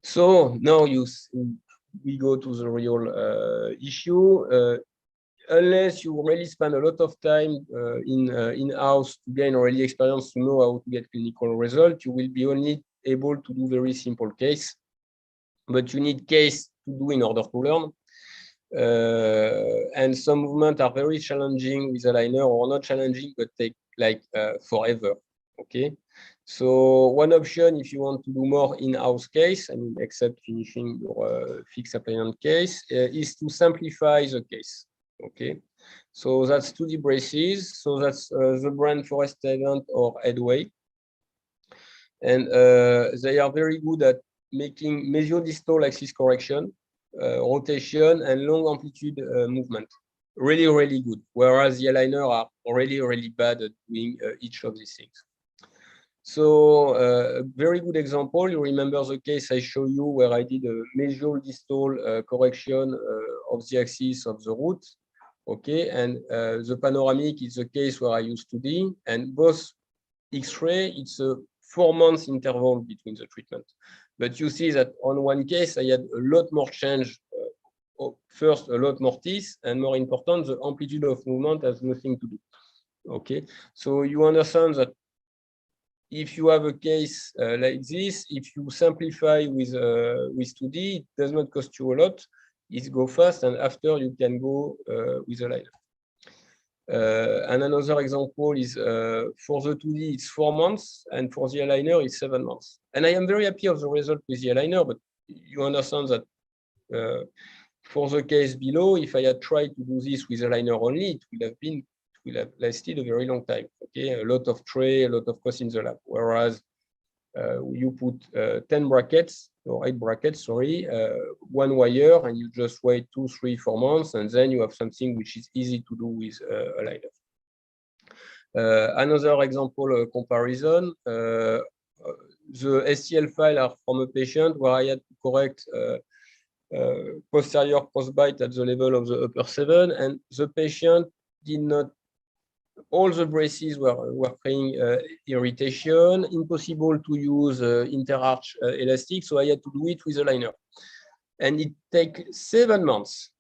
So now we go to the real issue. Unless you really spend a lot of time in-house to gain really experience to know how to get clinical results, you will be only able to do very simple case. But you need case to do in order to learn. And some movements are very challenging with aligner, or not challenging, but take like forever. Okay. So one option, if you want to do more in-house case, I mean, except finishing your fixed appliance case, is to simplify the case. Okay. So that's 2D braces. So that's the brand Forest Event or Headway. And they are very good at making mesiodistal axis correction, rotation, and long amplitude movement. Really, really good. Whereas the aligner are really, really bad at doing each of these things. So a very good example, you remember the case I showed you where I did a mesiodistal correction of the axis of the root. Okay, and the panoramic is the case where I use 2D, and both X-ray, it's a 4 months interval between the treatment. But you see that on one case, I had a lot more change. First, a lot more teeth, and more important, the amplitude of movement has nothing to do. Okay, so you understand that if you have a case like this, if you simplify with 2D, it does not cost you a lot. It goes fast, and after you can go with a liner. And another example is for the 2D, it's 4 months, and for the aligner, it's 7 months. And I am very happy of the result with the aligner, but you understand that for the case below, if I had tried to do this with aligner only, it will have lasted a very long time. Okay, a lot of tray, a lot of cost in the lab. Whereas you put 10 brackets or 8 brackets, sorry, 1 wire, and you just wait 2, 3, 4 months, and then you have something which is easy to do with a liner. Another example comparison, the STL file are from a patient where I had to correct posterior crossbite at the level of the upper 7, and the patient did not. All the braces were creating irritation, impossible to use interarch elastic, so I had to do it with a liner. And it takes 7 months.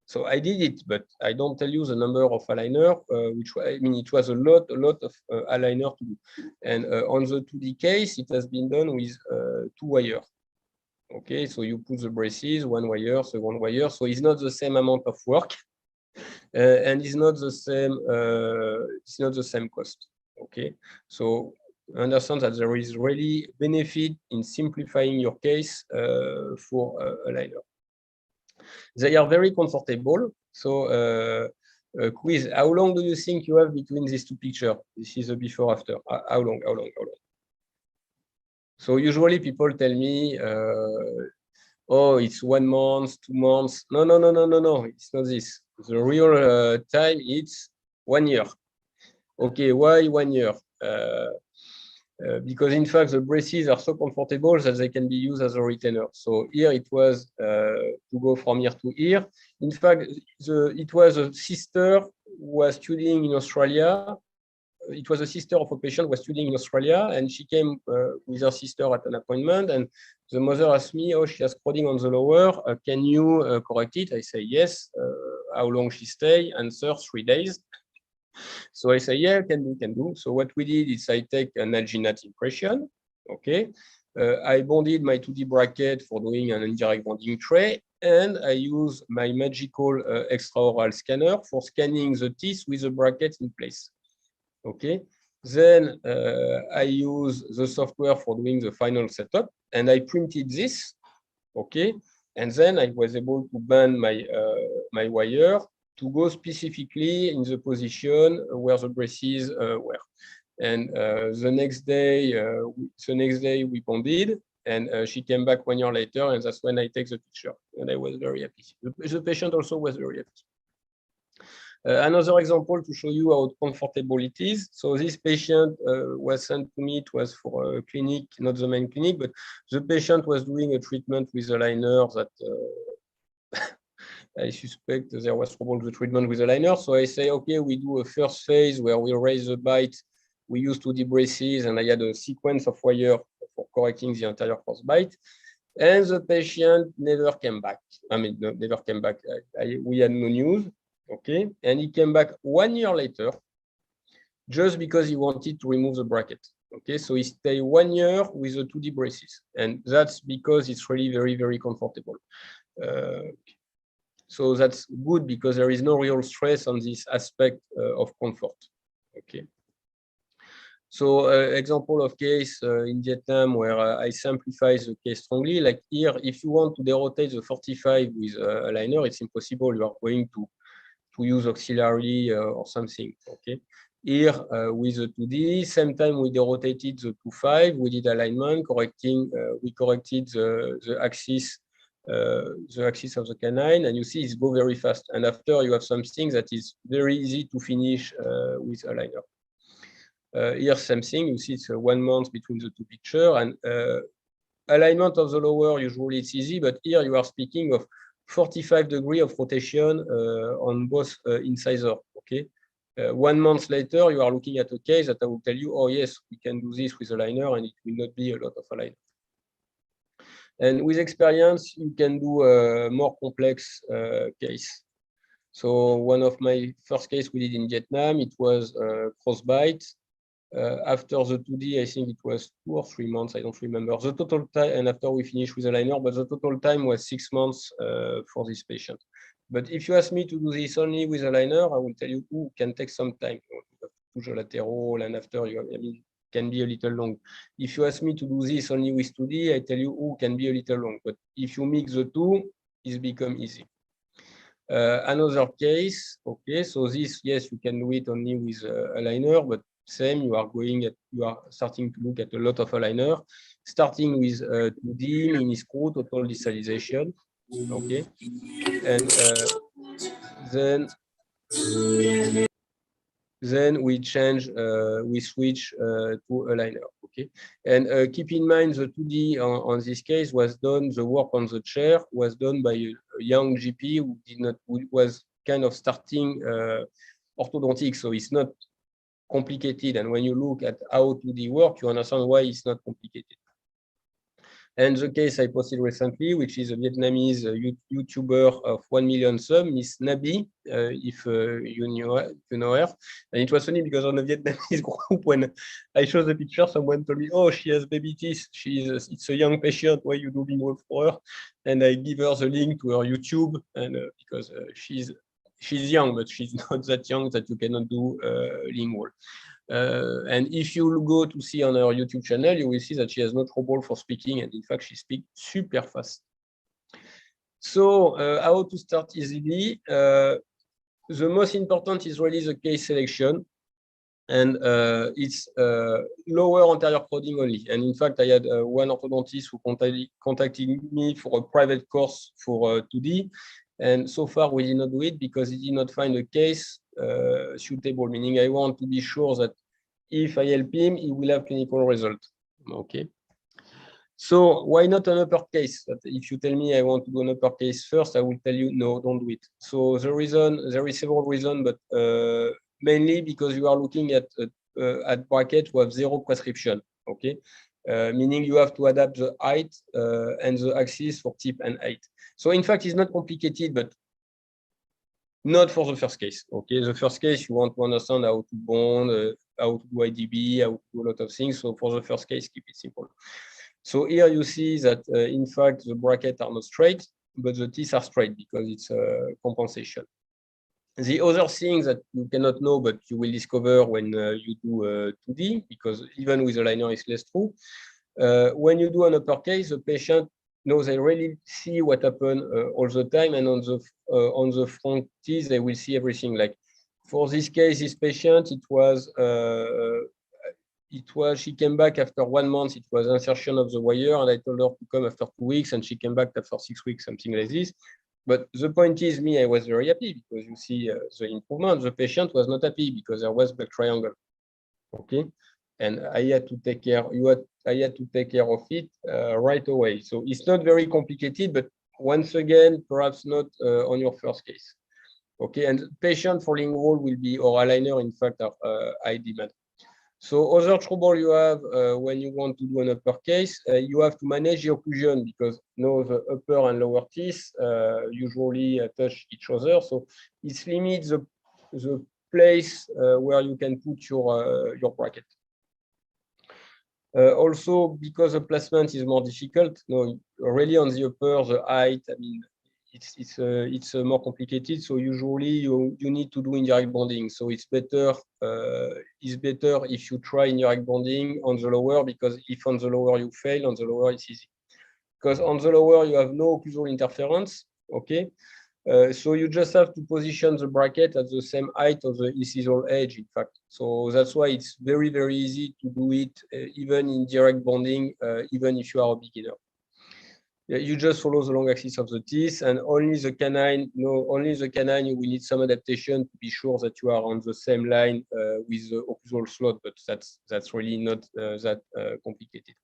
So I did it, but I don't tell you the number of aligner, which I mean, it was a lot of aligner to do. And on the 2D case, it has been done with 2 wires. Okay, so you put the braces, 1 wire, second wire, so it's not the same amount of work. And it's not the same cost. Okay, so understand that there is really benefit in simplifying your case for a liner. They are very comfortable. So quiz: how long do you think you have between these 2 pictures? This is a before after. How long? So usually people tell me, oh, it's 1 month, 2 months. No, it's not this. The real time, it's 1 year. Okay, why 1 year? Because in fact, the braces are so comfortable that they can be used as a retainer. So here it was to go from ear to ear. In fact, it was a sister who was studying in Australia. It was a sister of a patient who was studying in Australia, and she came with her sister at an appointment, and the mother asked me, oh, she has crowding on the lower, can you correct it? I say, yes. How long she stay? Answer, 3 days. So I say, yeah, can do. So what we did is I take an alginate impression, okay? I bonded my 2D bracket for doing an indirect bonding tray, and I use my magical extraoral scanner for scanning the teeth with the bracket in place. Okay, then I use the software for doing the final setup, and I printed this. Okay, and then I was able to bend my my wire to go specifically in the position where the braces were. And the next day we bonded, and she came back 1 year later, and that's when I take the picture, and I was very happy. The patient also was very happy. Another example to show you how comfortable it is. So this patient was sent to me. It was for a clinic, not the main clinic, but the patient was doing a treatment with a liner that I suspect there was trouble with the treatment with a liner. So I say, okay, we do a first phase where we raise the bite. We use 2D braces, and I had a sequence of wire for correcting the anterior crossbite. And the patient never came back. I mean, no, never came back. We had no news. Okay. And he came back 1 year later just because he wanted to remove the bracket. Okay. So he stayed 1 year with the 2D braces. And that's because it's really very, very comfortable. So that's good because there is no real stress on this aspect of comfort. Okay. So example of case in Vietnam where I simplify the case strongly, like here, if you want to derotate the 45 with a liner, it's impossible. You are going to use auxiliary or something, okay? Here with the 2D, same time we derotated the 2.5, we did alignment, we corrected the axis of the canine, and you see it's go very fast. And after you have something that is very easy to finish with a liner. Here, same thing, you see it's 1 month between the two pictures, and alignment of the lower, usually it's easy, but here you are speaking of 45 degrees of rotation on both incisors, okay? 1 month later, you are looking at a case that I will tell you, oh yes, we can do this with a liner, and it will not be a lot of alignment. And with experience, you can do a more complex case. So one of my first case we did in Vietnam, it was crossbite. After the 2D, I think it was 2 or 3 months, I don't remember the total time, and after we finished with a liner, but the total time was 6 months for this patient. But if you ask me to do this only with a liner, I will tell you, can take some time. You have to push the lateral, and after you have, I mean, can be a little long. If you ask me to do this only with 2D, I tell you, can be a little long. But if you mix the two, it's become easy. Another case, okay, so this, yes, you can do it only with a liner, but same, you are starting to look at a lot of aligner, starting with 2D, mini screw, total distalization, okay, and then we switch to a liner, okay, and keep in mind the 2D on this case was done, the work on the chair was done by a young GP who was kind of starting orthodontics, so it's not complicated, and when you look at how 2D work, you understand why it's not complicated. And the case I posted recently, which is a Vietnamese YouTuber of 1 million subs, Miss Nabi, if you know her. And it was funny because on the Vietnamese group, when I showed the picture, someone told me, "Oh, she has baby teeth. It's a young patient. Why you do lingual for her?" And I give her the link to her YouTube, and because she's young, but she's not that young that you cannot do lingual. And if you go to see on her YouTube channel, you will see that she has no trouble for speaking, and in fact, she speaks super fast. So how to start easily? The most important is really the case selection, and it's lower anterior crowding only. And in fact, I had one orthodontist who contacted me for a private course for 2D, and so far we did not do it because he did not find a case suitable, meaning I want to be sure that if I help him, he will have clinical result. Okay. So why not an upper case? If you tell me I want to do an upper case first, I will tell you no, don't do it. So the reason, there is several reasons, but mainly because you are looking at bracket who have 0 prescription. Okay. Meaning you have to adapt the height and the axis for tip and height. So in fact, it's not complicated, but not for the first case. Okay, the first case you want to understand how to bond, how to do IDB, how to do a lot of things. So for the first case, keep it simple. So here you see that in fact the brackets are not straight, but the teeth are straight because it's a compensation. The other thing that you cannot know, but you will discover when you do 2D, because even with a liner it's less true. When you do an upper case, the patient knows they really see what happened all the time, and on the front teeth they will see everything. Like for this case, this patient, she came back after 1 month. It was insertion of the wire, and I told her to come after 2 weeks, and she came back after 6 weeks, something like this. But the point is, I was very happy because you see the improvement. The patient was not happy because there was black triangle. Okay, and I had to take care. I had to take care of it right away. So it's not very complicated, but once again, perhaps not on your first case. Okay, and patient for lingual will be, or aligner, in fact, are high demand. So other trouble you have when you want to do an upper case, you have to manage the occlusion because the upper and lower teeth usually touch each other. So it limits the place where you can put your bracket. Also, because the placement is more difficult, really on the upper, the height, I mean, it's more complicated. So usually you need to do indirect bonding. So it's better if you try indirect bonding on the lower, because if on the lower you fail, on the lower it's easy. Because on the lower you have no occlusal interference. Okay. So you just have to position the bracket at the same height of the incisional edge, in fact. So that's why it's very, very easy to do it, even in direct bonding, even if you are a beginner. You just follow the long axis of the teeth, and only the canine, you will need some adaptation to be sure that you are on the same line with the occlusal slot, but that's really not that complicated.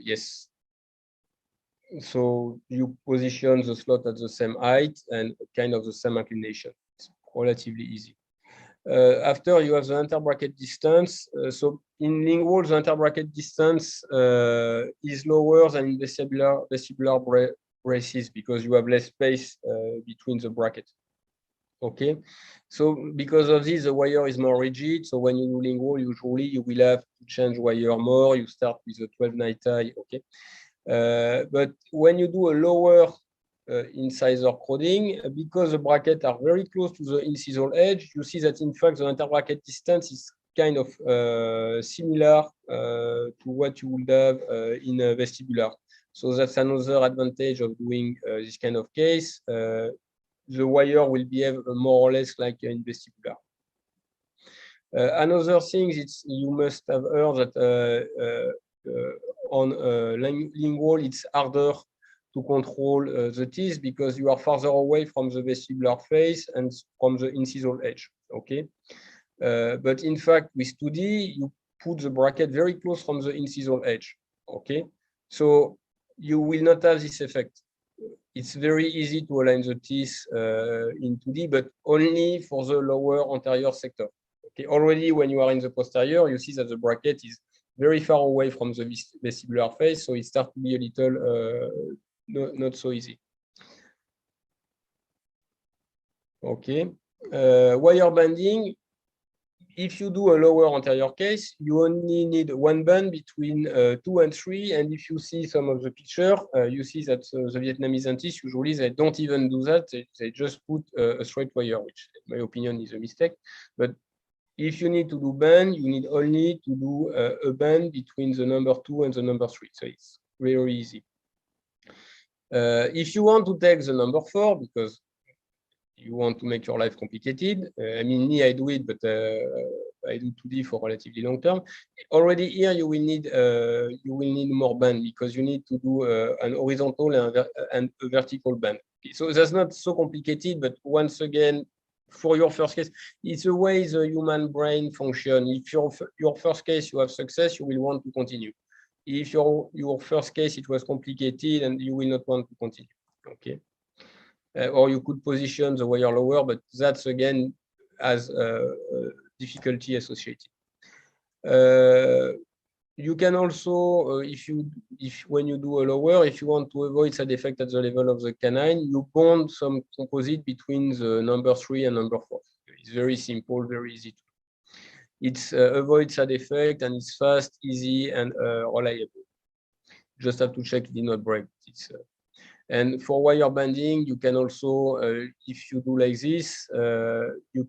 Yes. So you position the slot at the same height and kind of the same inclination. It's relatively easy. After you have the interbracket distance. So in lingual, the interbracket distance is lower than in vestibular braces because you have less space between the brackets. Okay, so because of this, the wire is more rigid. So when you do lingual, usually you will have to change wire more. You start with a 12 night tie. Okay. But when you do a lower incisor crowding, because the brackets are very close to the incisional edge, you see that in fact the interbracket distance is kind of similar to what you would have in a vestibular. So that's another advantage of doing this kind of case. The wire will behave more or less like in vestibular. Another thing is you must have heard that on lingual, it's harder to control the teeth because you are farther away from the vestibular face and from the incisional edge. Okay, but in fact, with 2D, you put the bracket very close from the incisional edge. Okay, so you will not have this effect. It's very easy to align the teeth in 2D, but only for the lower anterior sector. Okay, already when you are in the posterior, you see that the bracket is very far away from the vestibular face, so it starts to be a little not so easy. Okay, wire banding. If you do a lower anterior case, you only need one band between 2 and 3. And if you see some of the picture, you see that the Vietnamese dentists, usually they don't even do that. They just put a straight wire, which in my opinion is a mistake. But if you need to do band, you need only to do a band between the number 2 and the number 3. So it's very easy. If you want to take the number 4, because you want to make your life complicated. I mean, me, I do it, but I do 2D for relatively long term. Already here, you will need more band because you need to do an horizontal and a vertical band. So that's not so complicated, but once again, for your first case, it's the way the human brain functions. If your first case you have success, you will want to continue. If your first case it was complicated, and you will not want to continue. Okay. Or you could position the wire lower, but that's again has difficulty associated. You can also, when you do a lower, if you want to avoid side effect at the level of the canine, you bond some composite between the number 3 and number 4. It's very simple, very easy to do. It's avoid side effect and it's fast, easy, and reliable. Just have to check it did not break. And for wire banding, you can also, if you do like this, you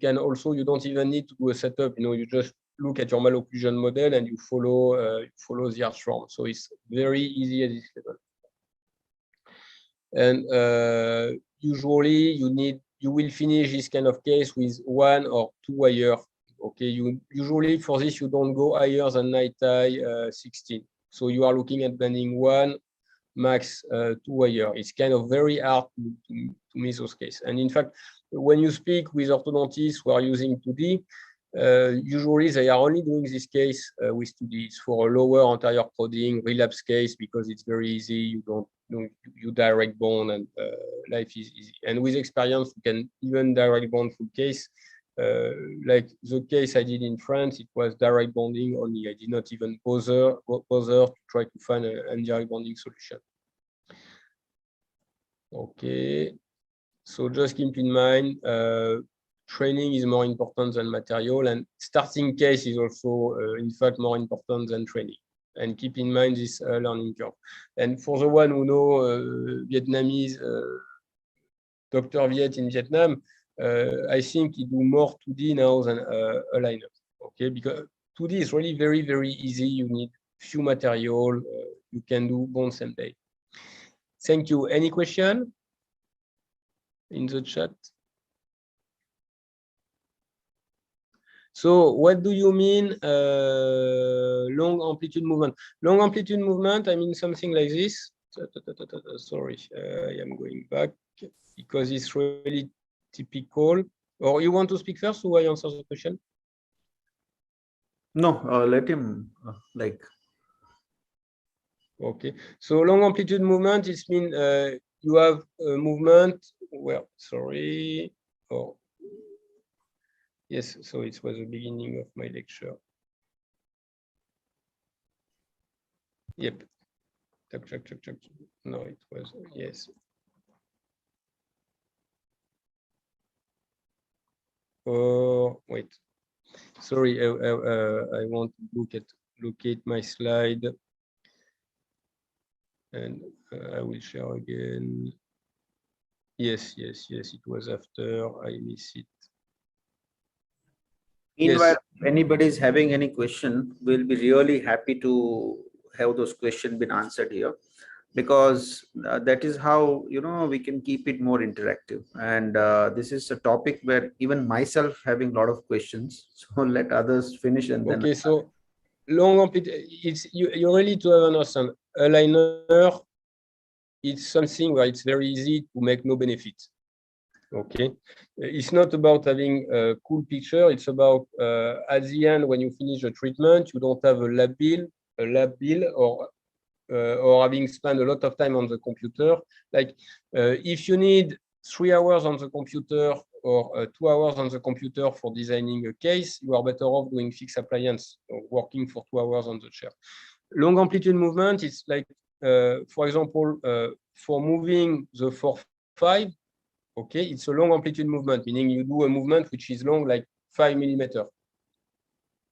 don't even need to do a setup. You just look at your malocclusion model and you follow the arch form. So it's very easy at this level. And usually you will finish this kind of case with 1 or 2 wire. Okay, usually for this you don't go higher than night tie 16. So you are looking at banding 1, max 2 wire. It's kind of very hard to miss those cases. And in fact, when you speak with orthodontists who are using 2D, usually they are only doing this case with 2D. It's for a lower anterior crowding relapse case because it's very easy. You direct bond and life is easy. And with experience, you can even direct bond full case. like the case I did in France, it was direct bonding only. I did not even bother to try to find an indirect bonding solution. Okay, so just keep in mind, training is more important than material, and starting case is also, in fact, more important than training. And keep in mind this learning curve. And for the one who know Vietnamese, Dr. Viet in Vietnam, I think he do more 2D now than aligner. Okay, because 2D is really very, very easy. You need few material. You can do bond same day. Thank you. Any question in the chat? So what do you mean long amplitude movement? Long amplitude movement, I mean something like this. Sorry, I am going back because it's really typical. Or you want to speak first, or I answer the question? No, let him like. Okay, so long amplitude movement, it means you have a movement where, sorry, oh, yes, so it was the beginning of my lecture. Yep. Check. No, it was, yes. Oh, wait. Sorry, I want to locate my slide. And I will share again. Yes, it was after. I miss it. Meanwhile, Yes. if anybody is having any question, we'll be really happy to have those questions been answered here, because that is how, you know, we can keep it more interactive. And this is a topic where even myself having a lot of questions. So let others finish and then. Okay, so long amplitude. It's you really to have understand. Aligner, it's something where it's very easy to make no benefit. Okay, it's not about having a cool picture. It's about at the end, when you finish the treatment, you don't have a lab bill, or having spent a lot of time on the computer. Like if you need 3 hours on the computer or 2 hours on the computer for designing a case, you are better off doing fixed appliance or working for 2 hours on the chair. Long amplitude movement is like, for example, for moving the 4-5, okay, it's a long amplitude movement, meaning you do a movement which is long, like 5 millimeters.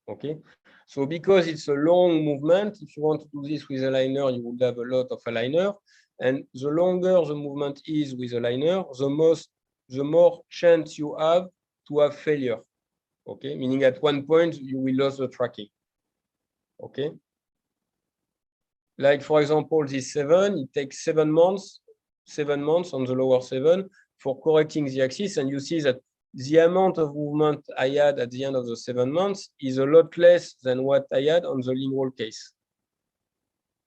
Okay, so because it's a long movement, if you want to do this with a liner, you would have a lot of aligner, and the longer the movement is with a liner, the more chance you have to have failure. Okay, meaning at one point you will lose the tracking. Okay, like for example, this 7, it takes 7 months on the lower 7 for correcting the axis, and you see that the amount of movement I had at the end of the 7 months is a lot less than what I had on the lingual case.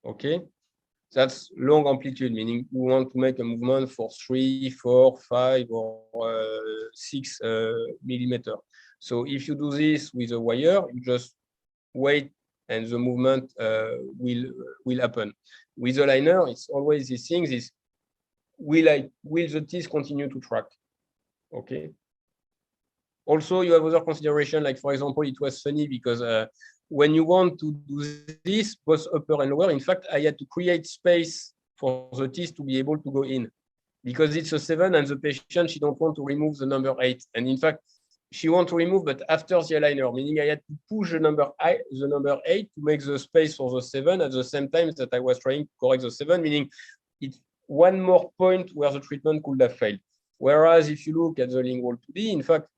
Okay, that's long amplitude, meaning you want to make a movement for 3, 4, 5, or 6 millimeters. So if you do this with a wire, you just wait and the movement will happen. With a liner, it's always these things: is will the teeth continue to track? Okay. Also, you have other consideration, like for example, it was funny because when you want to do this, both upper and lower, in fact, I had to create space for the teeth to be able to go in, because it's a 7 and the patient, she don't want to remove the number 8. And in fact, she wants to remove, but after the aligner, meaning I had to push the number 8 to make the space for the 7 at the same time that I was trying to correct the 7, meaning it's one more point where the treatment could have failed. Whereas if you look at the lingual 2D, in fact,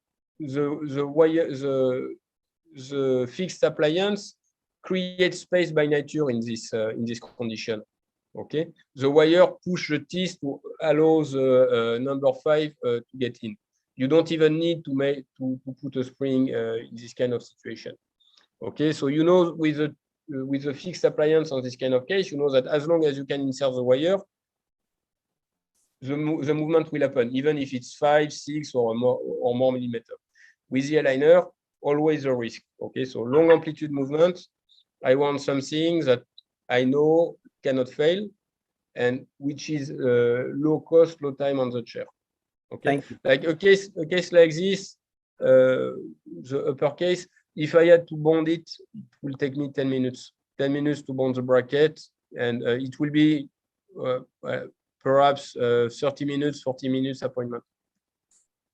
the fixed appliance creates space by nature in this condition. Okay, the wire push the teeth to allow the number 5 to get in. You don't even need to put a spring in this kind of situation. Okay, so you know, with the fixed appliance on this kind of case, you know that as long as you can insert the wire, the movement will happen, even if it's 5, 6 or more millimeters. With the aligner, always a risk. Okay, so long amplitude movement, I want something that I know cannot fail, and which is low cost, low time on the chair. Okay, like a case like this, the uppercase. If I had to bond it, it will take me 10 minutes. 10 minutes to bond the bracket, and it will be perhaps 30 minutes, 40 minutes appointment.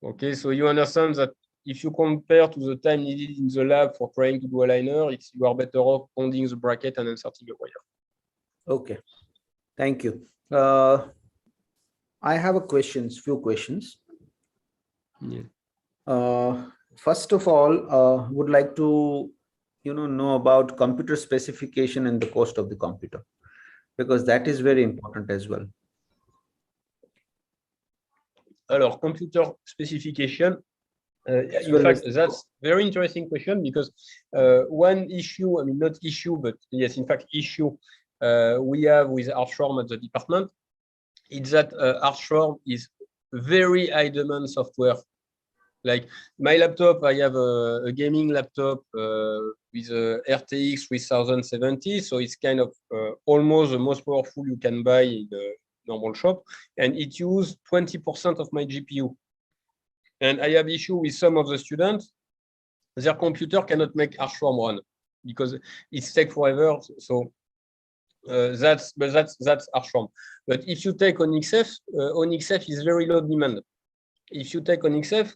Okay, so you understand that if you compare to the time needed in the lab for trying to do a liner, you are better off bonding the bracket and inserting a wire. Okay, thank you. I have few questions. Yeah. First of all, would like to know about computer specification and the cost of the computer, because that is very important as well. Alors, computer specification. In fact, that's very interesting question, because one issue, I mean, not issue, but yes, in fact, issue we have with Outsourcing at the department is that Outsourcing is very high demand software. Like my laptop, I have a gaming laptop with a RTX 3070, so it's kind of almost the most powerful you can buy in the normal shop, and it uses 20% of my GPU. And I have issue with some of the students; their computer cannot make Outsourcing run because it takes forever. So that's Outsourcing. But if you take OnyxF, OnyxF is very low demand. If you take OnyxF,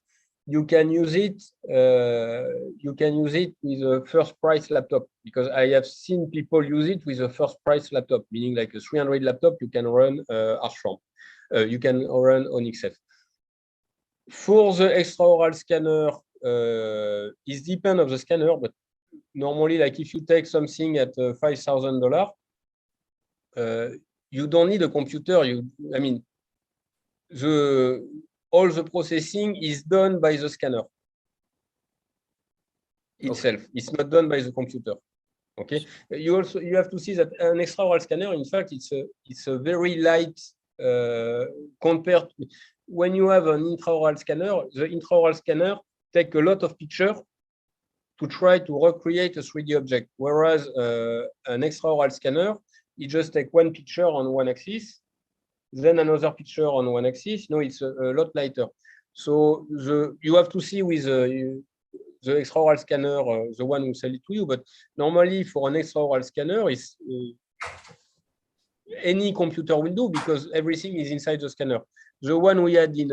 you can use it. You can use it with a first price laptop, because I have seen people use it with a first price laptop, meaning like a 300 laptop. You can run Outsourcing. You can run OnyxF. For the extraoral scanner, it depends on the scanner, but normally, like if you take something at $5,000, you don't need a computer. I mean, all the processing is done by the scanner itself. Okay. It's not done by the computer. Okay. You have to see that an extraoral scanner, in fact, it's a very light compared to, when you have an intraoral scanner. The intraoral scanner take a lot of pictures to try to recreate a 3D object, whereas an extraoral scanner, it just take one picture on one axis, then another picture on one axis. No, it's a lot lighter. So you have to see with the extraoral scanner, the one who sell it to you. But normally for an extraoral scanner, it's any computer will do, because everything is inside the scanner. The one we had in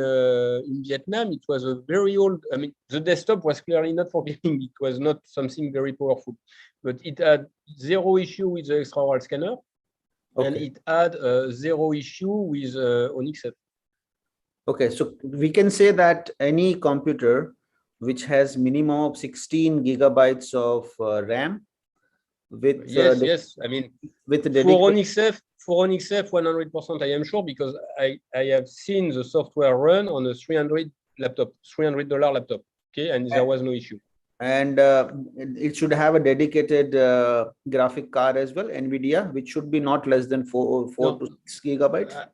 Vietnam, it was a very old. I mean, the desktop was clearly not for gaming. It was not something very powerful, but it had zero issue with the extraoral scanner. Okay. And it had zero issue with OnyxF. Okay, so we can say that any computer which has minimum of 16 gigabytes of RAM with yes, I mean, with the for OnyxF 100%, I am sure, because I have seen the software run on a $300 laptop. Okay, and there was no issue. And it should have a dedicated graphic card as well, NVIDIA, which should be not less than 4 to 6 gigabytes.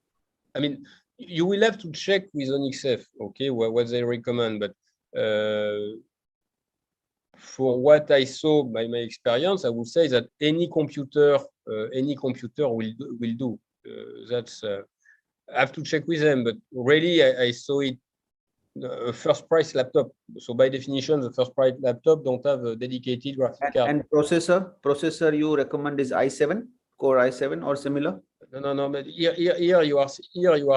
I mean, you will have to check with OnyxF, okay, what they recommend. But for what I saw by my experience, I would say that any computer will do. That's I have to check with them, but really I saw it. A first price laptop, so by definition the first price laptop don't have a dedicated graphic card. And processor you recommend is i7, core i7 or similar? No, but here you are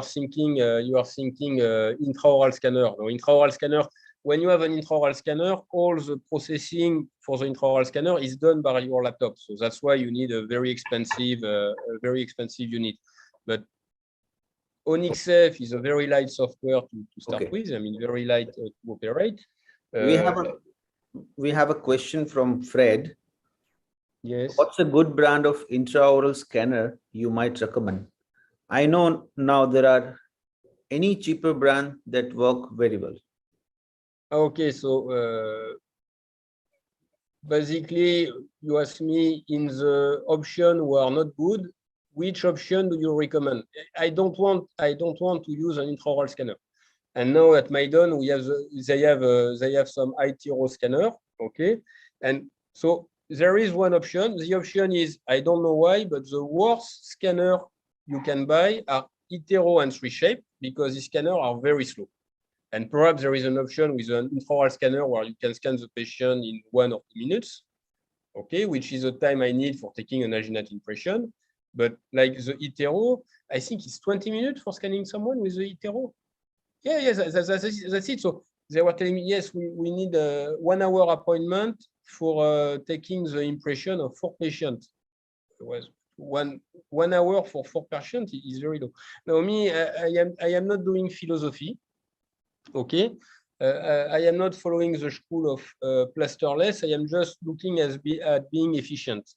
thinking intraoral scanner. No, intraoral scanner, when you have an intraoral scanner, all the processing for the intraoral scanner is done by your laptop, so that's why you need a very expensive unit. But OnyxF is a very light software to start with. I mean, very light to operate. We have a question from Fred. Yes. What's a good brand of intraoral scanner you might recommend? I know now there are any cheaper brand that work very well. Okay, so basically you ask me, in the option who are not good, which option do you recommend? I don't want to use an intraoral scanner. And now at Maiden we have they have some iTero scanner, okay, and so there is one option. The option is, I don't know why, but the worst scanner you can buy are iTero and 3Shape, because these scanners are very slow. And perhaps there is an option with an intraoral scanner where you can scan the patient in 1 or 2 minutes, okay, which is the time I need for taking an alginate impression. But like the hetero, I think it's 20 minutes for scanning someone with the hetero. Yeah, that's it. So they were telling me, yes, we need a 1 hour appointment for taking the impression of 4 patients. It was one hour for 4 patients is very low. Now, me, I am not doing philosophy. Okay. I am not following the school of plasterless. I am just looking at being efficient.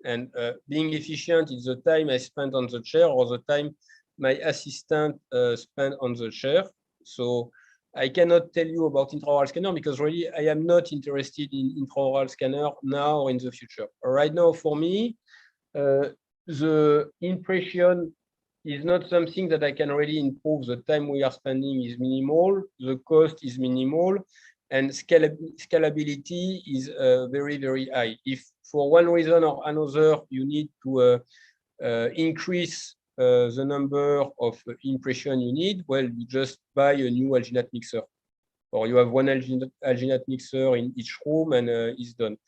And being efficient is the time I spend on the chair or the time my assistant spend on the chair. So I cannot tell you about intraoral scanner because really I am not interested in intraoral scanner now or in the future. Right now, for me, the impression is not something that I can really improve. The time we are spending is minimal, the cost is minimal, and scalability is very, very high. If for one reason or another, you need to increase the number of impression you need, well, you just buy a new alginate mixer. Or you have one alginate mixer in each room and it's done.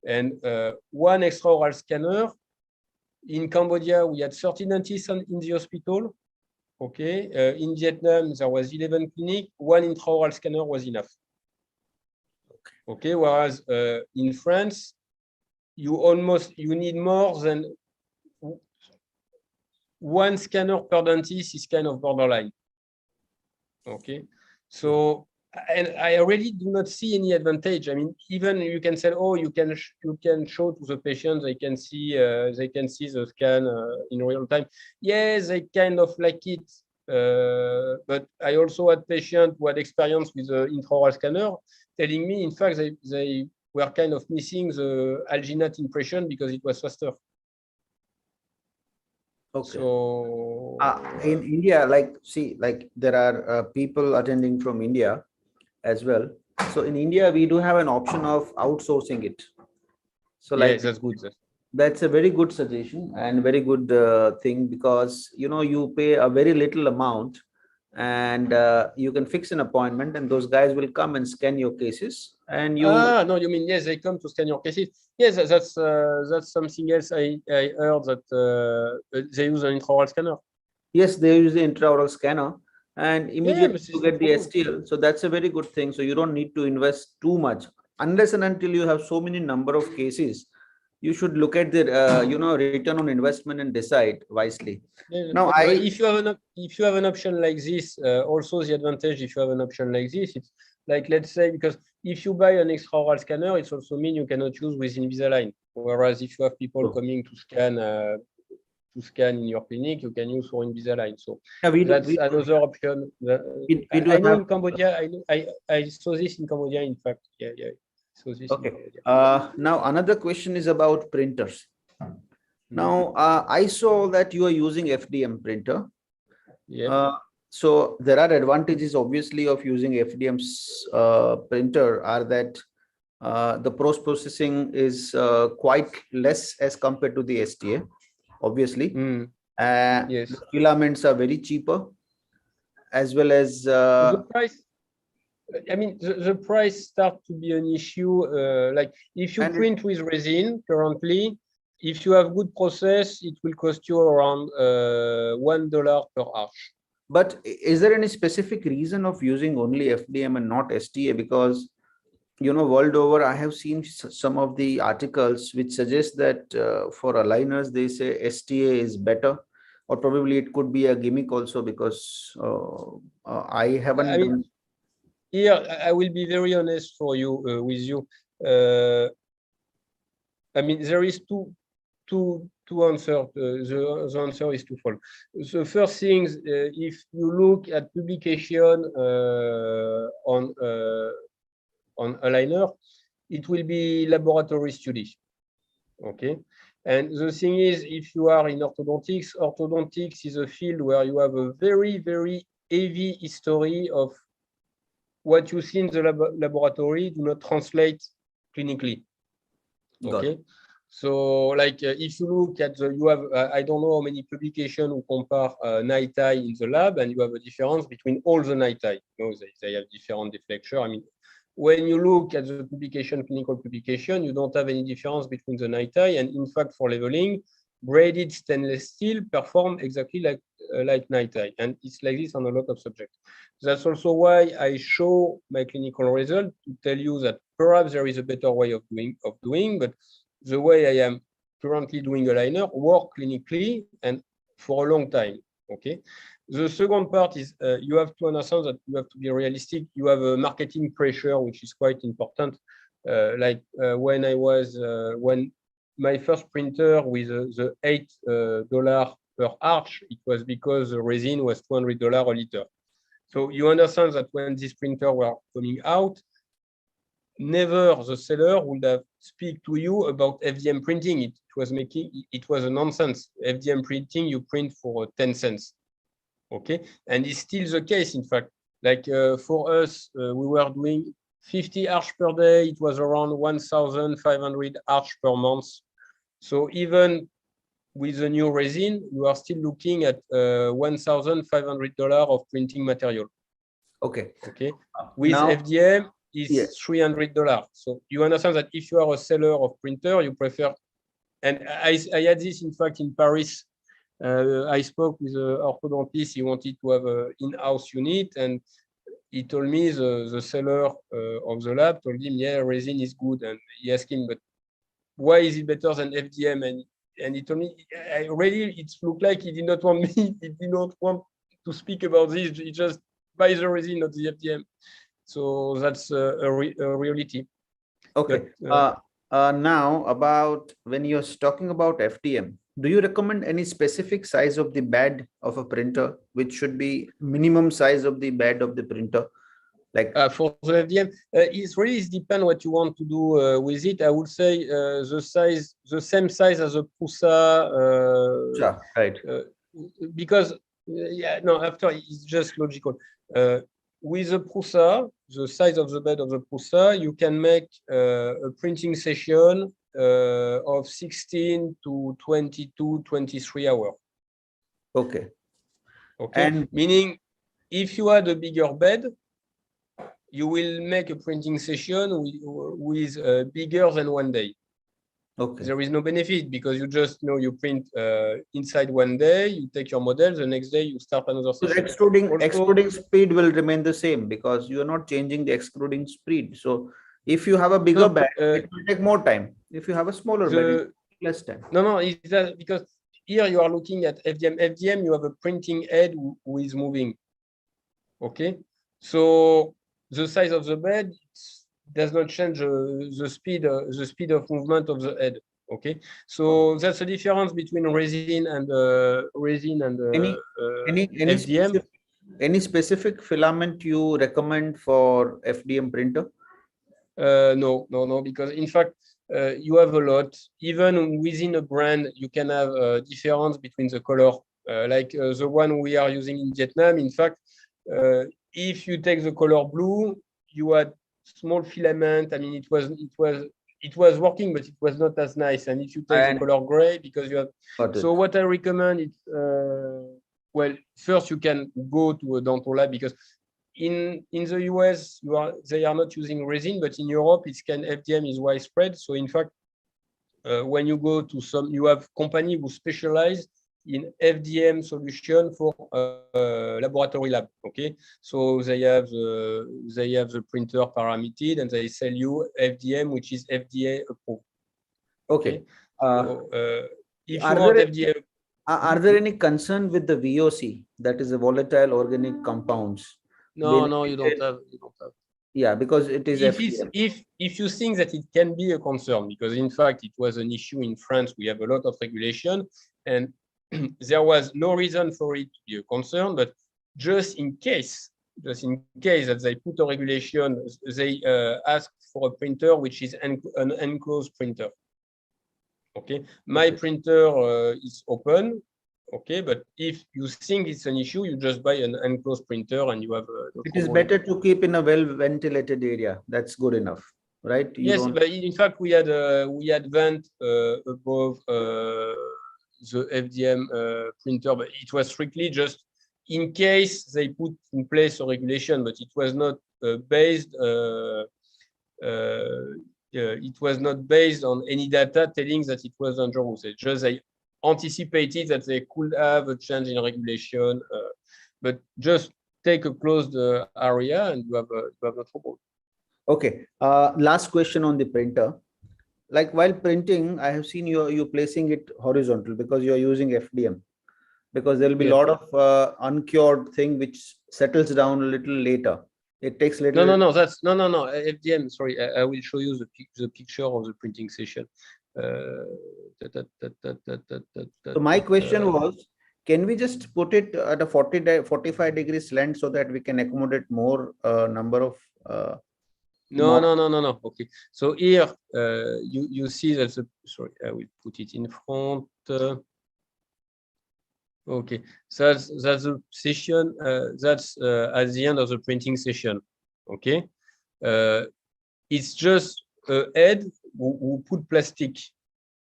And one extraoral scanner, in Cambodia, we had 30 dentists in the hospital. Okay. In Vietnam, there was 11 clinics. One intraoral scanner was enough. Okay. Whereas in France, you need more than one scanner per dentist is kind of borderline. Okay. So, and I really do not see any advantage. I mean, even you can say, oh, you can show to the patient, they can see the scan in real time. Yes, they kind of like it. But I also had patients who had experience with the intraoral scanner telling me, in fact, they were kind of missing the alginate impression because it was faster. Okay. So in India, like there are people attending from India as well. So in India, we do have an option of outsourcing it. So like yes, that's good. That's a very good suggestion and very good thing because you pay a very little amount and you can fix an appointment and those guys will come and scan your cases and you. No, you mean yes, they come to scan your cases. Yes, that's something else. I heard that they use an intraoral scanner. Yes, they use the intraoral scanner and immediately you get the no STL. So that's a very good thing. So you don't need to invest too much unless and until you have so many number of cases. You should look at the return on investment and decide wisely. Yeah, Now, if you have an option like this, also the advantage if you have an option like this, it's like, let's say, because if you buy an extraoral scanner, it also means you cannot use with Invisalign. Whereas if you have people coming to scan in your clinic, you can use for Invisalign. So that's another option. I know in Cambodia, I saw this in Cambodia, in fact. Yeah. So this okay. Now another question is about printers. Now I saw that you are using FDM printer. Yeah. So there are advantages obviously of using FDM's printer are that the post-processing is quite less as compared to the STA, obviously. Yes. The filaments are very cheaper, as well as the price. I mean, the price starts to be an issue. Like if you print with resin currently, if you have good process, it will cost you around $1 per arch. But is there any specific reason of using only FDM and not STA? Because world over, I have seen some of the articles which suggest that for aligners, they say STA is better, or probably it could be a gimmick also because I haven't. I mean, here I will be very honest with you. I mean, there is two answers. The answer is twofold. The first thing, if you look at publication on aligner, it will be laboratory study. Okay. And the thing is, if you are in orthodontics is a field where you have a very, very heavy history of what you see in the laboratory do not translate clinically. Okay. So like if you look at the, you have, I don't know how many publications who compare night eye in the lab, and you have a difference between all the night eye. You know, they have different deflecture. I mean, when you look at the publication, clinical publication, you don't have any difference between the night eye. And in fact, for leveling, braided stainless steel perform exactly like night eye. And it's like this on a lot of subjects. That's also why I show my clinical result to tell you that perhaps there is a better way of doing, but the way I am currently doing a liner work clinically and for a long time. Okay. The second part is you have to understand that you have to be realistic. You have a marketing pressure, which is quite important. When I was when my first printer with the $8 per arch, it was because the resin was $200 a liter. So you understand that when this printer were coming out, never the seller would have speak to you about FDM printing. It was a nonsense. FDM printing, you print for 10 cents. Okay, and it's still the case. In fact, like for us, we were doing 50 arch per day. It was around 1,500 arch per month. So even with the new resin, you are still looking at $1,500 of printing material. Okay. Okay. With now, FDM, is $300. So you understand that if you are a seller of printer, you prefer. And I had this, in fact, in Paris. I spoke with an orthodontist. He wanted to have an in-house unit, and he told me the seller of the lab told him, yeah, resin is good. And he asked him, but why is it better than FDM? And he told me, it looked like he did not want me. He did not want to speak about this. He just buys the resin, not the FDM. So that's a reality. Okay. But, now about when you're talking about FDM, do you recommend any specific size of the bed of a printer, which should be minimum size of the bed of the printer? Like for the FDM, it really depends what you want to do with it. I would say the same size as a Prusa. Right. Because after it's just logical. With the Prusa, the size of the bed of the Prusa, you can make a printing session of 16 to 22, 23 hours. Okay. Okay. And meaning, if you had a bigger bed, you will make a printing session with bigger than 1 day. Okay. There is no benefit because you just you print inside 1 day, you take your model, the next day you start another session. Extruding speed will remain the same because you are not changing the extruding speed. So if you have a bigger bed, it will take more time. If you have a smaller bed, it will take less time. No, is that because here you are looking at FDM. FDM, you have a printing head who is moving. Okay, so the size of the bed does not change the speed of movement of the head. Okay, so that's the difference between resin and FDM. Any specific filament you recommend for FDM printer? No, because in fact you have a lot. Even within a brand, you can have a difference between the color. Like the one we are using in Vietnam. In fact, if you take the color blue, you had small filament. I mean, it was working, but it was not as nice. And if you take the color gray, because you have, so what I recommend is, well, first you can go to a dental lab because in the US they are not using resin, but in Europe FDM is widespread. So in fact, when you go to you have company who specialize in FDM solution for laboratory lab. Okay, so they have the printer parametered and they sell you FDM, which is FDA approved. Okay. If you want FDM, are there any concern with the VOC, that is the volatile organic compounds? No, you don't have. Yeah, because it is if you think that it can be a concern, because in fact it was an issue in France. We have a lot of regulation and there was no reason for it to be a concern, but just in case that they put a regulation, they ask for a printer which is an enclosed printer. Okay, my printer is open. Okay, but if you think it's an issue, you just buy an enclosed printer and you have. It is better to keep in a well-ventilated area. That's good enough. right? Yes, but in fact, we had vent above the FDM printer, but it was strictly just in case they put in place a regulation, but it was not based. It was not based on any data telling that it was dangerous. It's just they anticipated that they could have a change in regulation, but just take a closed area and you have no trouble. Okay. Last question on the printer. Like while printing, I have seen you placing it horizontal because you are using FDM. Because there will be a lot of uncured thing which settles down a little later. It takes a little. No. That's no. FDM. Sorry, I will show you the picture of the printing session. So my question was, can we just put it at a 45 degrees slant so that we can accommodate more number of? No. Okay. So here you see that sorry, I will put it in front. Okay, so that's the session. That's at the end of the printing session. Okay, it's just a head who put plastic.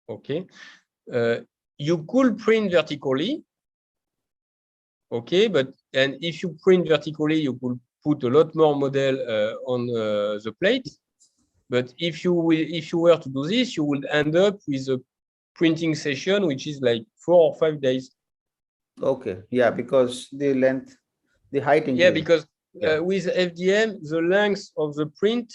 Okay, you could print vertically. Okay, and if you print vertically, you could put a lot more model on the plate. But if you were to do this, you would end up with a printing session which is like 4 or 5 days. Okay, yeah, because the length, the height increase. Yeah, because with FDM, the length of the print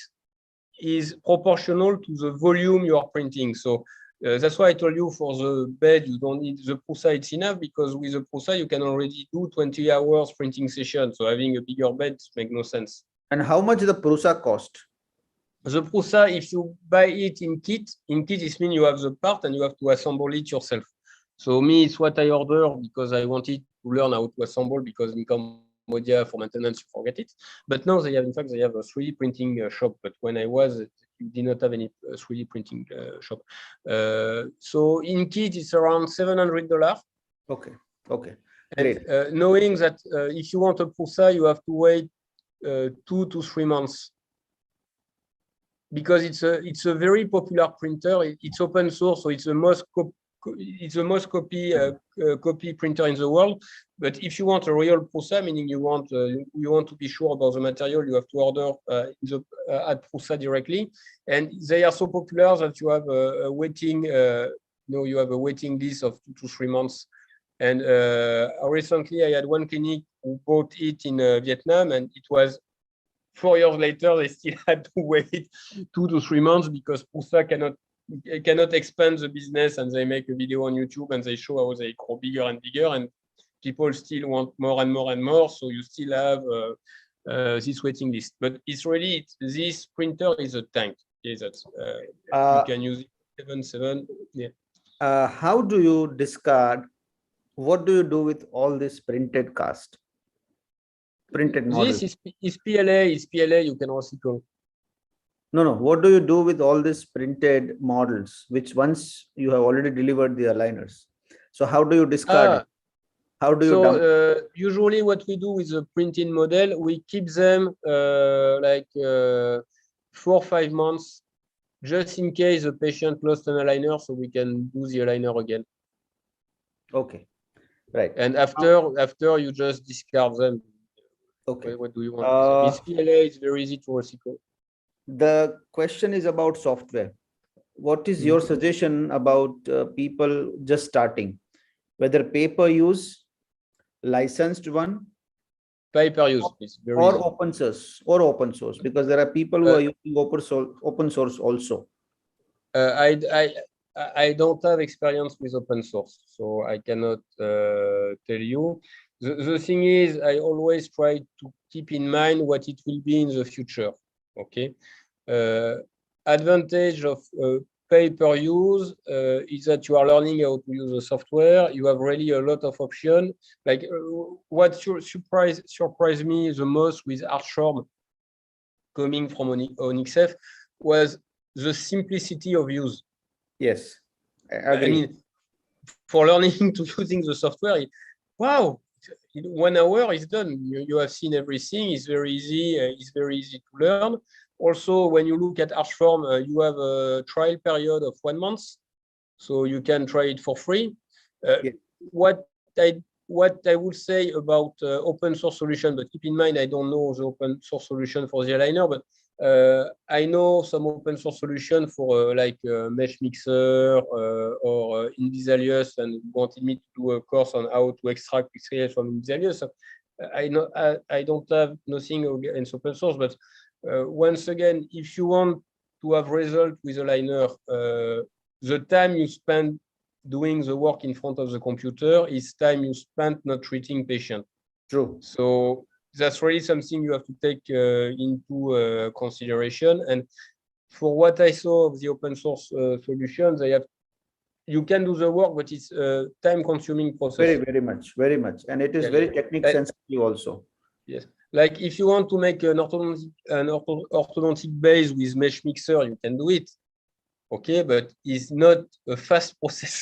is proportional to the volume you are printing. So that's why I told you for the bed, you don't need the Prusa, it's enough, because with the Prusa, you can already do 20 hours printing session. So having a bigger bed makes no sense. And how much the Prusa cost? The Prusa, if you buy it in kit it means you have the part and you have to assemble it yourself. So me, it's what I order because I wanted to learn how to assemble, because in Cambodia for maintenance, you forget it. But now they have a 3D printing shop. But when I was, you did not have any 3D printing shop. So in kit, it's around $700. Okay. Great. And, knowing that if you want a Prusa, you have to wait 2 to 3 months. Because it's a very popular printer. It's open source, so it's the most copy printer in the world. But if you want a real Prusa, meaning you want to be sure about the material, you have to order at Prusa directly. And they are so popular that you have a waiting. You have a waiting list of 2 to 3 months. And recently, I had one clinic who bought it in Vietnam, and it was 4 years later, they still had to wait 2 to 3 months because Prusa cannot expand the business, and they make a video on YouTube and they show how they grow bigger and bigger, and people still want more and more and more. So you still have this waiting list. But it's really, this printer is a tank. Okay, that's you can use it 7.7. Yeah. How do you discard? What do you do with all this printed cast? Printed model. This is PLA. Is PLA you can recycle. No. What do you do with all these printed models, which once you have already delivered the aligners? So how do you discard it? How do you dump? Usually what we do with the printed model, we keep them like 4 or 5 months, just in case the patient lost an aligner, so we can do the aligner again. Okay, right. And after you just discard them. Okay. What do you want? It's PLA. It's very easy to recycle. The question is about software. What is your suggestion about people just starting, whether pay-per-use, licensed one, pay-per-use, or open source, because there are people who are using open source also. I don't have experience with open source, so I cannot tell you. The thing is, I always try to keep in mind what it will be in the future. Okay. Advantage of pay-per-use is that you are learning how to use the software. You have really a lot of options. Like what surprised me the most with Archorb coming from OnyxF was the simplicity of use. Yes, I agree. I mean, for learning to using the software, wow, in 1 hour is done. You have seen everything. It's very easy. It's very easy to learn. also, when you look at Archform, you have a trial period of 1 month, so you can try it for free. Yeah. What I would say about open source solution, but keep in mind, I don't know the open source solution for the aligner, but I know some open source solution for like MeshMixer or Invisalius, and wanted me to do a course on how to extract pixels from Invisalius. I know I don't have nothing against open source, but once again, if you want to have result with aligner, the time you spend doing the work in front of the computer is time you spent not treating patient. True. So that's really something you have to take into consideration. And for what I saw of the open source solutions, you can do the work, but it's a time-consuming process. Very much, and it is very technique sensitive also. Yes, like if you want to make an orthodontic base with MeshMixer, you can do it. Okay, but it's not a fast process.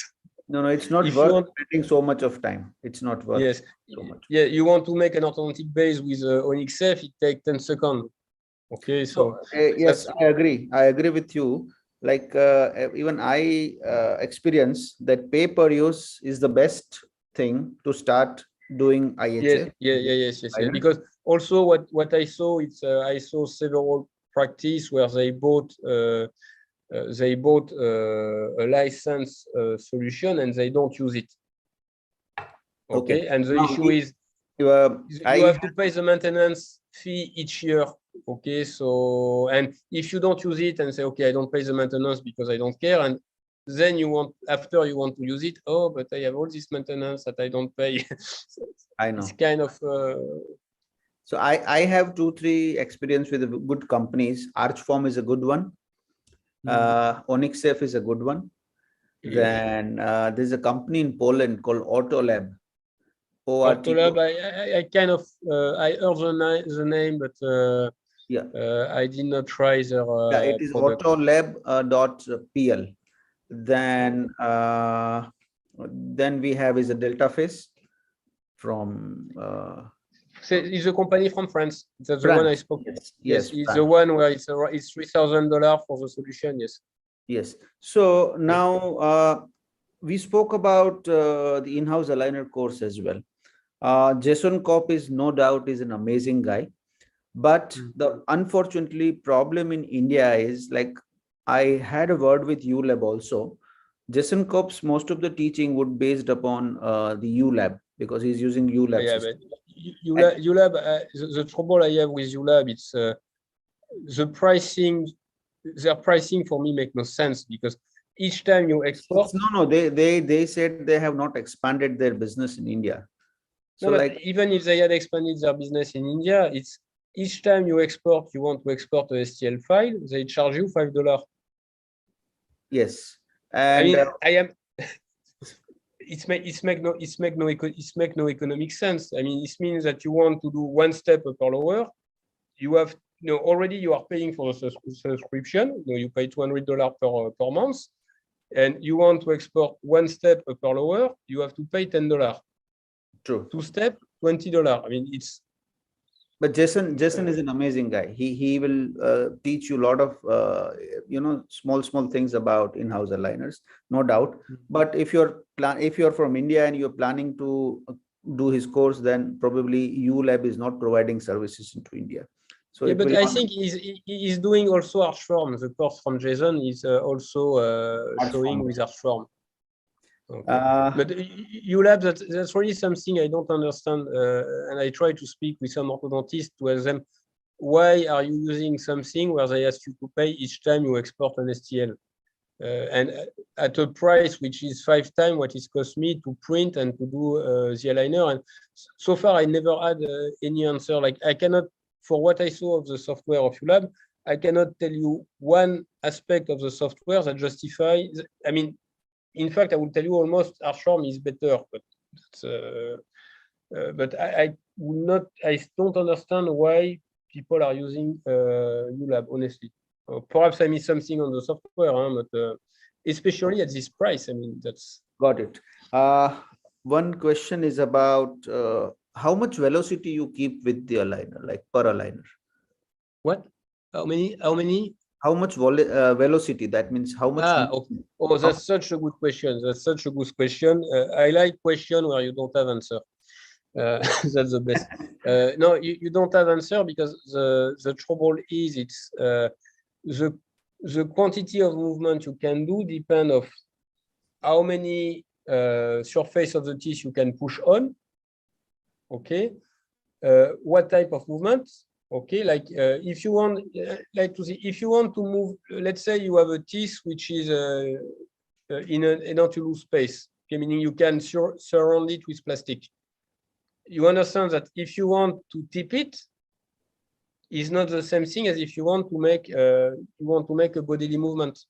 No, it's not worth spending so much of time. It's not worth. Yes, so much. Yeah, you want to make an orthodontic base with OnyxF, it takes 10 seconds. Okay, so yes, I agree with you. Like even I experience that pay per use is the best thing to start doing IHF. Yes. Because also what I saw, I saw several practice where they bought a license solution and they don't use it. Okay. And the issue is you have to pay the maintenance fee each year. Okay, so and if you don't use it and say, okay, I don't pay the maintenance because I don't care, and then after you want to use it, oh, but I have all this maintenance that I don't pay. I know. It's kind of so I have 2-3 experience with good companies. Archform is a good one. OnyxF is a good one. Then there's a company in Poland called ULab. Outolab, I kind of I heard the name, but I did not try their it is autolab.pl. Then we have is a Delta Face from it's a company from France. That's the one I spoke. Yes, it's the one where it's $3,000 for the solution. Yes. So now we spoke about the in-house aligner course as well. Jason Kopp is no doubt is an amazing guy, but the unfortunately problem in India is, like, I had a word with ULab also. Jason Kopp's most of the teaching would based upon the ULab because he's using ULab. ULab, the trouble I have with ULab, it's the pricing. Their pricing for me make no sense because each time you export. No, they said they have not expanded their business in India. So like, even if they had expanded their business in India, it's each time you want to export a STL file, they charge you $5. Yes, and I mean, it make no economic sense. I mean, it means that you want to do one step per lower, you have already you are paying for the subscription. You pay $200 per month, and you want to export one step per lower, you have to pay $10. True. 2 step, $20. I mean, it's. But Jason is an amazing guy. He will teach you a lot of small things about in-house aligners, no doubt. But if you're from India and you're planning to do his course, then probably ULab is not providing services into India. So yeah, but I think he's doing also Archform. The course from Jason is also showing with Archform. Okay. But ULab, that's really something I don't understand, and I try to speak with some orthodontists to ask them, why are you using something where they ask you to pay each time you export an STL, and at a price which is 5 times what it cost me to print and to do the aligner. And so far I never had any answer. Like, I cannot, for what I saw of the software of ULab, I cannot tell you one aspect of the software that justifies. I mean, in fact, I will tell you almost Archform is better, but I will not. I don't understand why people are using ULab. Honestly, perhaps I missed something on the software, but especially at this price. I mean, that's got it. One question is about how much velocity you keep with the aligner, like per aligner. What? How many? How much velocity? That means how much? Okay. Oh, that's such a good question. That's such a good question. I like question where you don't have answer. That's the best. No, you don't have answer because the trouble is it's the quantity of movement you can do depend of how many surface of the teeth you can push on. Okay. What type of movement? Okay, like if you want, like to see, if you want to move, let's say you have a teeth which is in an endothelial space, okay, meaning you can surround it with plastic. You understand that if you want to tip it, is not the same thing as if you want to make a bodily movement.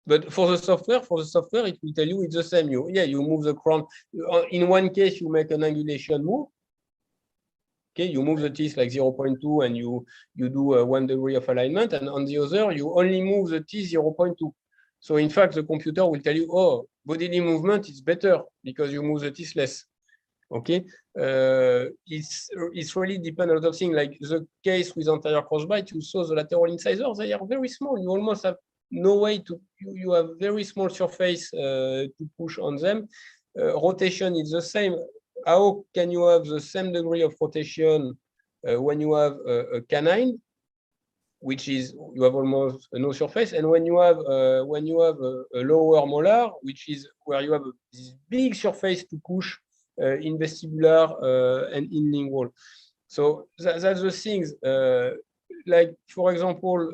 But for the software, it will tell you it's the same. You move the crown. In one case, you make an angulation move. Okay, you move the teeth like 0.2 and you do 1 degree of alignment, and on the other, you only move the teeth 0.2. So in fact, the computer will tell you, oh, bodily movement is better because you move the teeth less. Okay, it's really depend on a lot of things. Like the case with anterior crossbite, you saw the lateral incisors, they are very small. You almost have no way to, you have very small surface to push on them. Rotation is the same. How can you have the same degree of rotation when you have a canine, which is you have almost no surface, and when you have a lower molar, which is where you have this big surface to push in vestibular and in lingual. So that's the things. Like for example,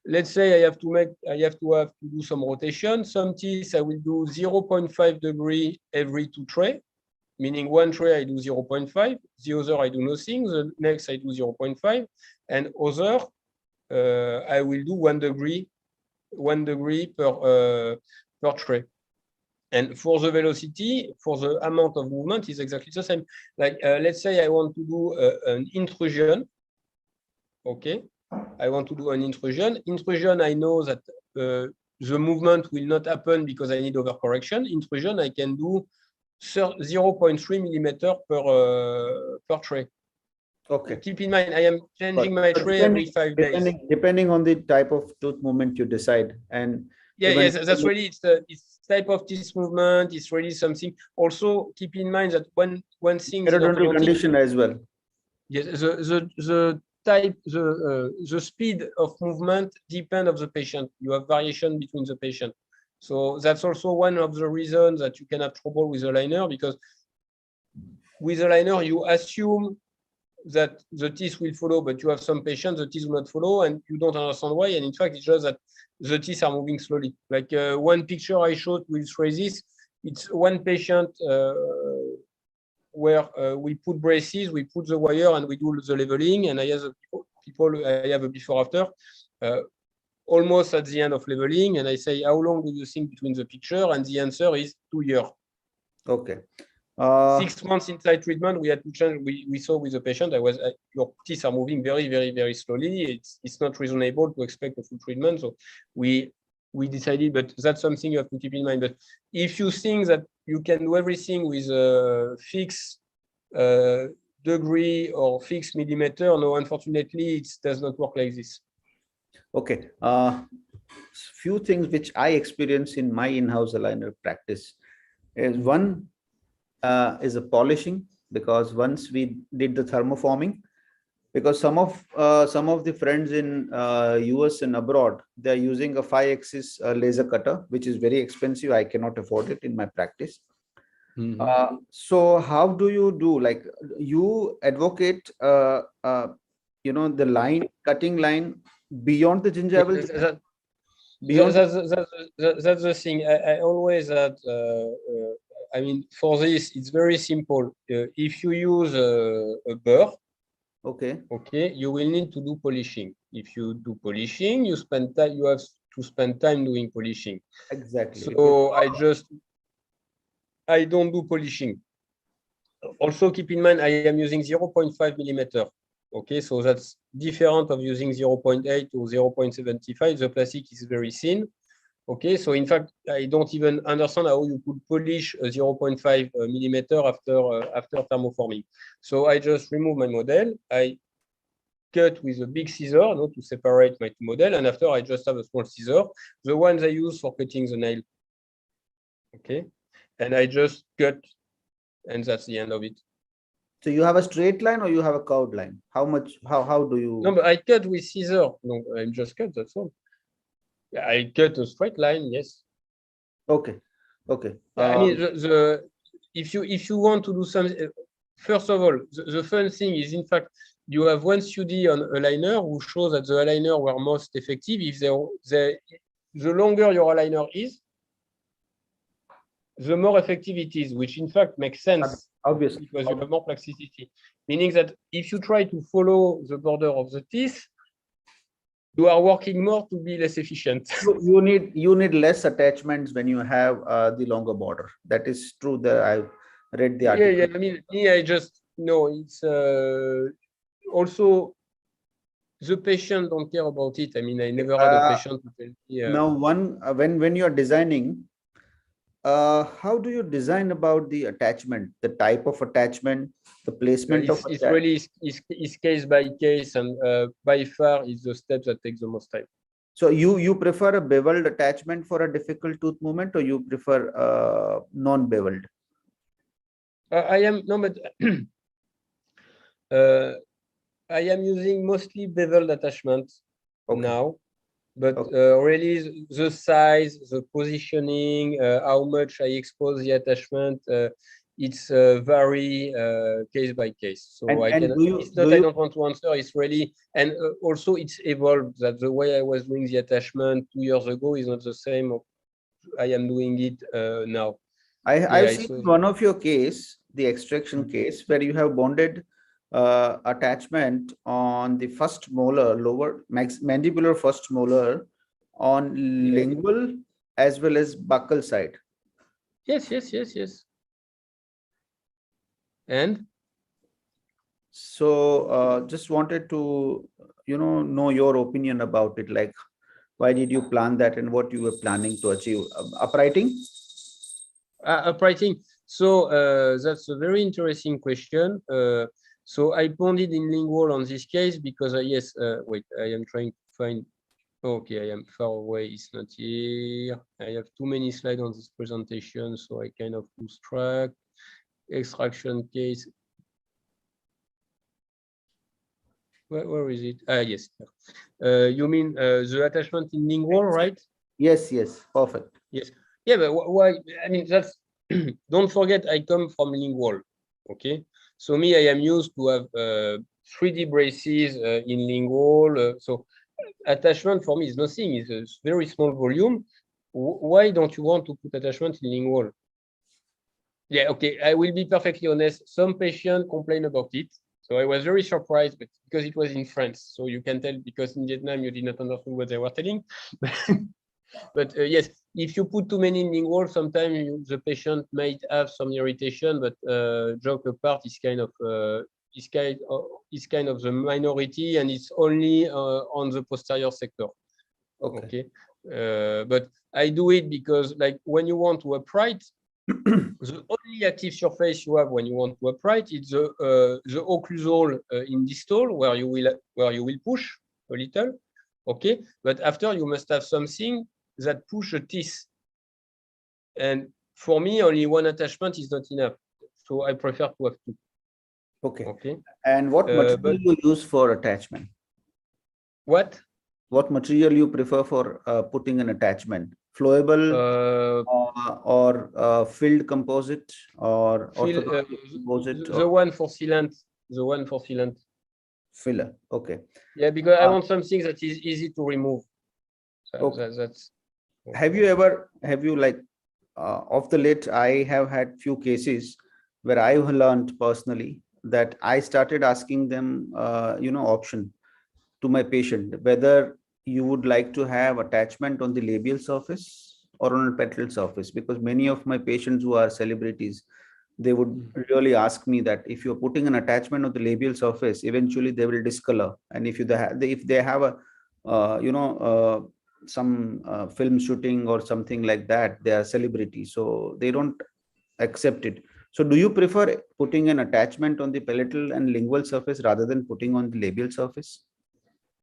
let's say I have to do some rotation. Some teeth I will do 0.5 degree every 2 tray. Meaning one tray I do 0.5, the other I do nothing, the next I do 0.5, and other I will do 1 degree per tray. And for the velocity, for the amount of movement is exactly the same. Like let's say I want to do an intrusion. Okay, I want to do an intrusion. Intrusion, I know that the movement will not happen because I need overcorrection. Intrusion, I can do 0.3 millimeter per tray. Okay. Keep in mind, I am changing my tray every 5 days. Depending on the type of tooth movement you decide, and yes, that's really it's type of teeth movement. It's really something. Also, keep in mind that one thing. Periodontal condition as well. Yes, the type, the speed of movement depend of the patient. You have variation between the patient. So that's also one of the reasons that you can have trouble with a liner, because with a liner, you assume that the teeth will follow, but you have some patients, the teeth will not follow, and you don't understand why. And in fact, it's just that the teeth are moving slowly. Like one picture I showed with this, it's one patient where we put braces, we put the wire, and we do the leveling. And I have a before after. Almost at the end of leveling, and I say, how long do you think between the picture? And the answer is 2 years. Okay. 6 months inside treatment, we had to change. We saw with the patient, your teeth are moving very, very, very slowly. It's not reasonable to expect a full treatment. So we decided, but that's something you have to keep in mind. But if you think that you can do everything with a fixed degree or fixed millimeter, no, unfortunately, it does not work like this. Okay. Few things which I experience in my in-house aligner practice is one is a polishing, because once we did the thermoforming, because some of the friends in US and abroad, they're using a 5-axis laser cutter, which is very expensive. I cannot afford it in my practice. So how do you do? Like you advocate, the cutting line beyond the gingival? That's the thing. I always had. I mean, for this, it's very simple. If you use a burr, okay, you will need to do polishing. If you do polishing, you have to spend time doing polishing. Exactly. So I don't do polishing. Also, keep in mind, I am using 0.5 millimeter. Okay, so that's different of using 0.8 or 0.75. The plastic is very thin. Okay, so in fact, I don't even understand how you could polish a 0.5 millimeter after thermoforming. So I just remove my model. I cut with a big scissor, no, to separate my two models, and after I just have a small scissor, the ones I use for cutting the nail. Okay, and I just cut, and that's the end of it. So you have a straight line or you have a curved line? How much? How do you? No, but I cut with scissor. No, I just cut. That's all. I cut a straight line. Yes. Okay. Okay. I mean, if you want to do something, first of all, the fun thing is, in fact, you have one study on aligner who shows that the aligner were most effective if the longer your aligner is, the more effective it is, which in fact makes sense. Obviously, because you have more plasticity. Meaning that if you try to follow the border of the teeth, you are working more to be less efficient. you need less attachments when you have the longer border. That is true. That I've read the article. Yeah. I mean, I just know it's also the patient don't care about it. I mean, I never had a patient who tell me. Now, when you are designing, how do you design about the attachment, the type of attachment, the placement of it's really is case by case, and by far is the step that takes the most time. So you prefer a beveled attachment for a difficult tooth movement, or you prefer non-beveled? I am no, but I am using mostly beveled attachments now, but really the size, the positioning, how much I expose the attachment, it's very case by case. So I don't want to answer. It's really, and also it's evolved. That the way I was doing the attachment 2 years ago is not the same. I am doing it now. I've seen one of your case, the extraction case, where you have bonded attachment on the first molar, lower mandibular first molar, on lingual as well as buccal side. Yes. And so just wanted to know your opinion about it. Like, why did you plan that, and what you were planning to achieve? Uprighting? Uprighting. So that's a very interesting question. So I bonded in lingual on this case because wait, I am trying to find. Okay, I am far away. It's not here. I have too many slides on this presentation, so I kind of lose track. Extraction case. Where is it? Yes. You mean the attachment in lingual, right? Yes. Perfect. Yes. Yeah, but why? I mean, that's. Don't forget, I come from lingual. Okay. So me, I am used to have 3D braces in lingual. So attachment for me is nothing. It's a very small volume. Why don't you want to put attachment in lingual? Yeah, okay. I will be perfectly honest. Some patients complain about it. So I was very surprised, but because it was in France. So you can tell because in Vietnam, you did not understand what they were telling. But yes, if you put too many in lingual, sometimes the patient might have some irritation, but joke apart, is kind of the minority, and it's only on the posterior sector. Okay. But I do it because, like, when you want to upright, the only active surface you have when you want to upright is the occlusal in distal, where you will push a little. Okay, but after you must have something that push a teeth. And for me, only one attachment is not enough. So I prefer to have two. Okay. And what material you use for attachment? What? What material you prefer for putting an attachment? Flowable or filled composite or composite? The one for sealant. The one for sealant. Filler. Okay. Yeah, because I want something that is easy to remove. That's. Have you like off the late? I have had few cases where I learned personally that I started asking them, option to my patient, whether you would like to have attachment on the labial surface or on a petal surface, because many of my patients who are celebrities, they would really ask me that if you're putting an attachment on the labial surface, eventually they will discolor. And if they have a some film shooting or something like that, they are celebrity, so they don't accept it. So do you prefer putting an attachment on the palatal and lingual surface rather than putting on the labial surface?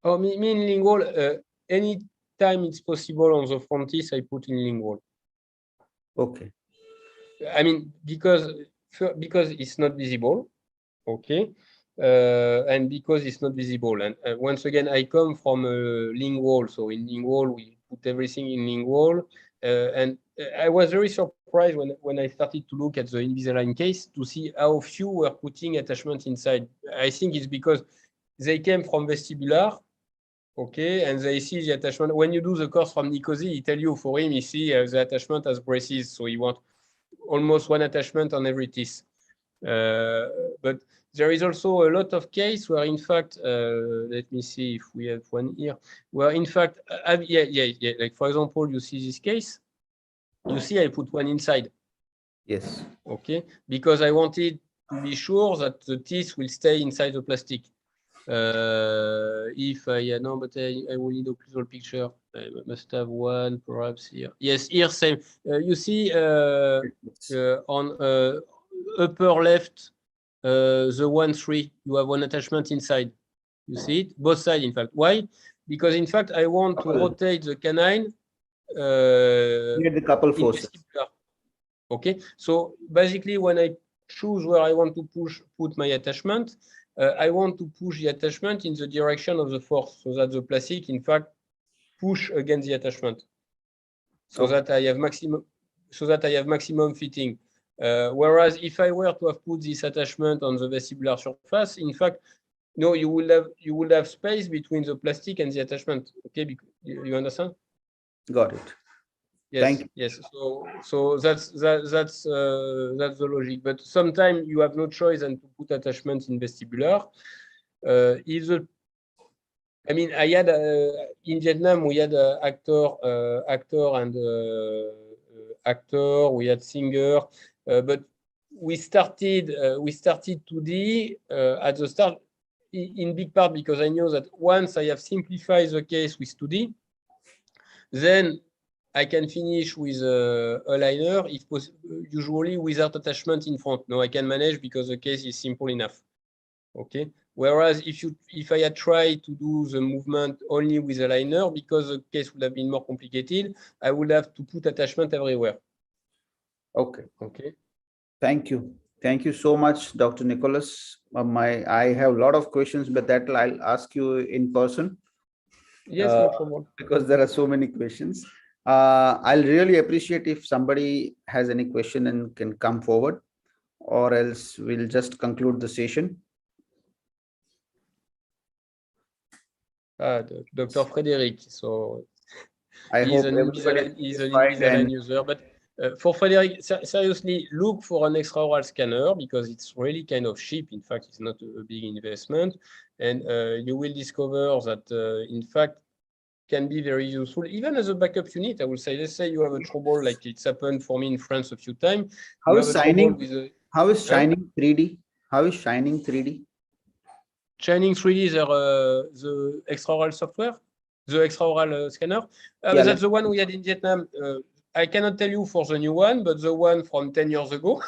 Oh, me in lingual, any time it's possible on the frontis, I put in lingual. Okay. I mean, because it's not visible, okay, and because it's not visible. And once again, I come from lingual, so in lingual we put everything in lingual, and I was very surprised when I started to look at the Invisalign case to see how few were putting attachments inside. I think it's because they came from vestibular. Okay, and they see the attachment. When you do the course from Nicosia, he tell you for him, he see the attachment as braces, so he want almost one attachment on every teeth. But there is also a lot of case where, in fact, let me see if we have one here, where, in fact, yeah. Like, for example, you see this case, you see I put one inside. Yes. Okay, because I wanted to be sure that the teeth will stay inside the plastic. If I no, but I will need a visual picture. I must have one perhaps here. Yes, here same. You see on upper left, the 1-3, you have one attachment inside. You see it, both sides, in fact. Why? Because in fact I want to rotate the canine. Near the couple forces. Okay, so basically when I choose where I want to put my attachment, I want to push the attachment in the direction of the force, so that the plastic, in fact, push against the attachment, so that I have maximum fitting. Whereas if I were to have put this attachment on the vestibular surface, in fact, no, you will have space between the plastic and the attachment. Okay, you understand? Got it. Yes, thank you. Yes. So that's the logic. But sometimes you have no choice than to put attachments in vestibular. I mean, I had in Vietnam we had actor and actor. We had singer, but we started 2D at the start in big part because I know that once I have simplified the case with 2D, then I can finish with a liner, if usually without attachment in front. No, I can manage because the case is simple enough. Okay. Whereas if I had tried to do the movement only with a liner, because the case would have been more complicated, I would have to put attachment everywhere. Okay. Okay. Thank you. Thank you so much, Dr. Nicholas. I have a lot of questions, but that I'll ask you in person. Yes, no problem. Because there are so many questions. I'll really appreciate if somebody has any question and can come forward, or else we'll just conclude the session. Dr. Frederic. So I hope everybody he's an Invisalign user. But for Frederic, seriously, look for an extraoral scanner because it's really kind of cheap. In fact, it's not a big investment. And you will discover that, in fact, can be very useful, even as a backup unit. I will say, let's say you have a trouble, like it's happened for me in France a few times. How is Shining 3D? How is Shining 3D? Shining 3D is the extraoral software, the extraoral scanner. That's the one we had in Vietnam. I cannot tell you for the new one, but the one from 10 years ago,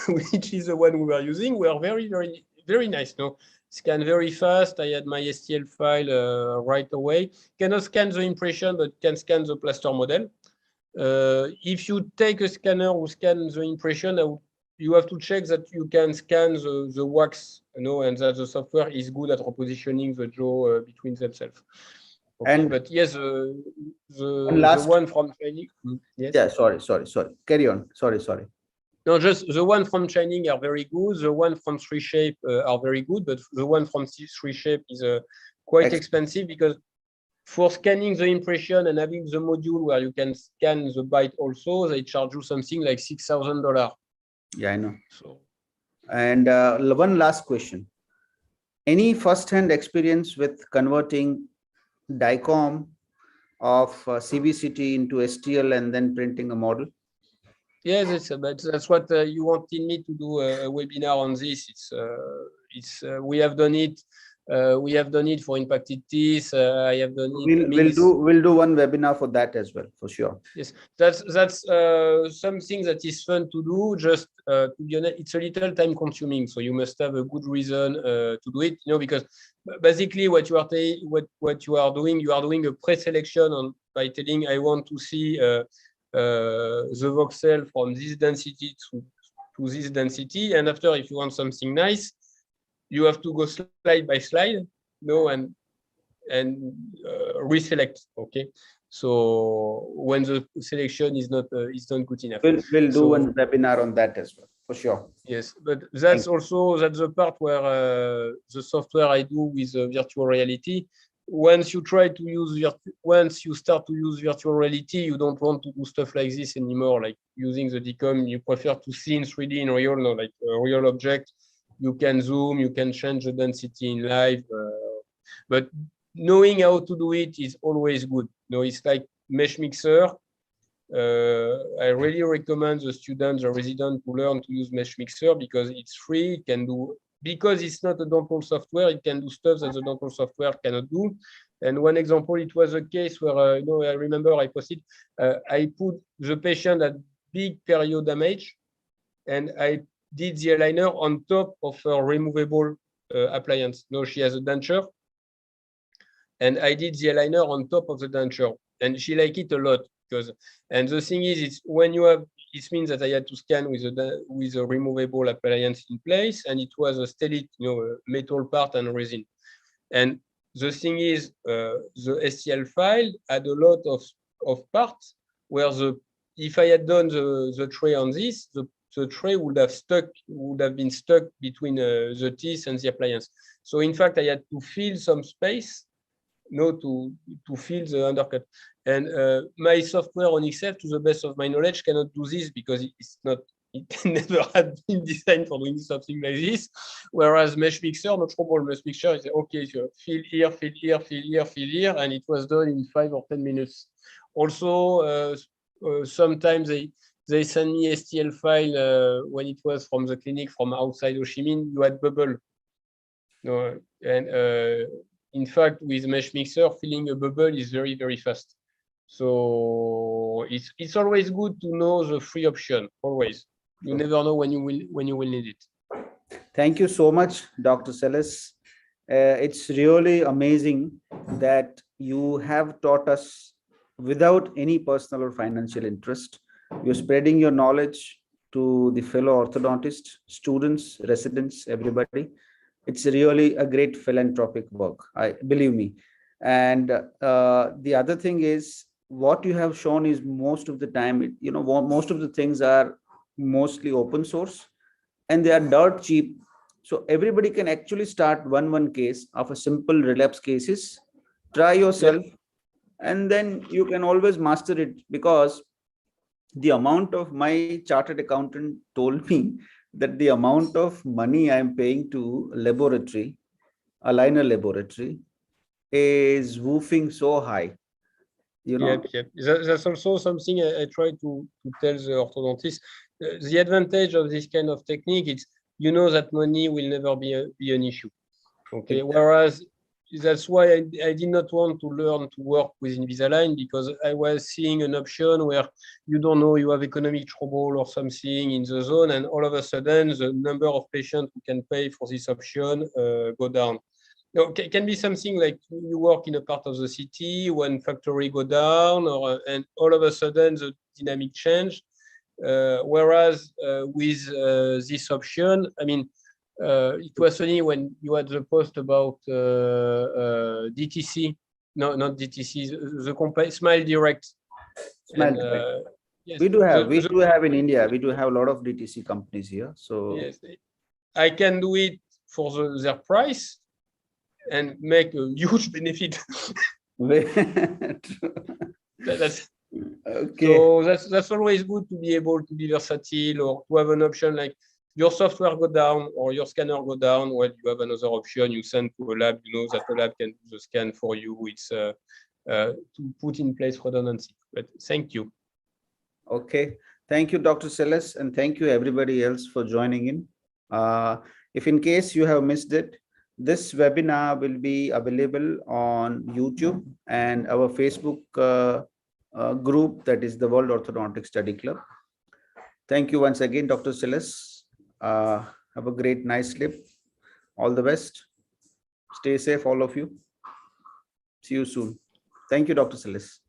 which is the one we were using, were very, very, very nice. No, scan very fast. I had my STL file right away. Cannot scan the impression, but can scan the plaster model. If you take a scanner who scans the impression, you have to check that you can scan the wax, and that the software is good at repositioning the jaw between themselves. Okay, but yes, the one from Shining. Yes. Yeah, sorry. Carry on. Sorry. No, just the one from Shining are very good. The one from 3Shape are very good, but the one from 3Shape is quite expensive because for scanning the impression and having the module where you can scan the bite also, they charge you something like $6,000. Yeah, I know. So, and one last question. Any first-hand experience with converting DICOM of CBCT into STL and then printing a model? Yes, that's what you wanted me to do a webinar on this. We have done it We have done it for impacted teeth. I have done it. We'll do one webinar for that as well, for sure. Yes, that's something that is fun to do. Just to be honest, it's a little time consuming, so you must have a good reason to do it. Because basically what you are doing, you are doing a pre-selection by telling I want to see the voxel from this density to this density, and after, if you want something nice, you have to go slide by slide, and reselect. Okay, so when the selection is not good enough, we'll do one webinar on that as well, for sure. Yes, but that's the part where the software I do with virtual reality. Once you start to use virtual reality, you don't want to do stuff like this anymore, like using the DCOM. You prefer to see in 3D in real, like a real object. You can zoom, you can change the density in live, but knowing how to do it is always good. It's like MeshMixer. I really recommend the students, the residents, to learn to use MeshMixer because it's free. It can do, because it's not a dental software, it can do stuff that the dental software cannot do. And one example, it was a case where I remember I posted, I put the patient at big perio damage, and I did the aligner on top of a removable appliance. She has a denture, and I did the aligner on top of the denture, and she liked it a lot. And the thing is, it's when you have, it means that I had to scan with a removable appliance in place, and it was a stellate, metal part and resin. And the thing is, the STL file had a lot of parts where if I had done the tray on this, the tray would have been stuck between the teeth and the appliance. So in fact, I had to fill some space, to fill the undercut. And my software on Excel, to the best of my knowledge, cannot do this because it never had been designed for doing something like this. Whereas MeshMixer, no trouble. MeshMixer is okay, so fill here, fill here, fill here, fill here, and it was done in 5 or 10 minutes. Also, sometimes they send me STL file when it was from the clinic from outside Ho Chi Minh. You had bubble. In fact, with MeshMixer, filling a bubble is very, very fast. So it's always good to know the free option. Always, you never know when you will need it. Thank you so much, Dr. Celis. It's really amazing that you have taught us without any personal or financial interest. You're spreading your knowledge to the fellow orthodontists, students, residents, everybody. It's really a great philanthropic work, believe me. And the other thing is, what you have shown is most of the time, most of the things are mostly open source and they are dirt cheap. So everybody can actually start one case of a simple relapse cases, try yourself, and then you can always master it, because the amount of, my chartered accountant told me that the amount of money I'm paying to laboratory, aligner laboratory, is woofing so high. Yep. That's also something I try to tell the orthodontist. The advantage of this kind of technique is, that money will never be an issue. Okay. Whereas that's why I did not want to learn to work with Invisalign, because I was seeing an option where you don't know, you have economic trouble or something in the zone, and all of a sudden the number of patients who can pay for this option go down. It can be something like you work in a part of the city, one factory go down, and all of a sudden the dynamic change. Whereas with this option, it was funny when you had the post about DTC, no, not DTC, the Smile Direct. Smile Direct. Yes, we do have in India. We do have a lot of DTC companies here. So yes, I can do it for their price and make a huge benefit. That's okay. So that's always good to be able to be versatile, or to have an option like your software go down or your scanner go down. Well, you have another option. You send to a lab. That a lab can do the scan for you. It's to put in place redundancy. But thank you. Okay, thank you, Dr. Celis, and thank you everybody else for joining in. If in case you have missed it, This webinar will be available on YouTube and our Facebook group, that is the World Orthodontic Study Club. Thank you once again, Dr. Silas. Have a great night sleep. All the best. Stay safe, all of you. See you soon. Thank you, Dr. Silas.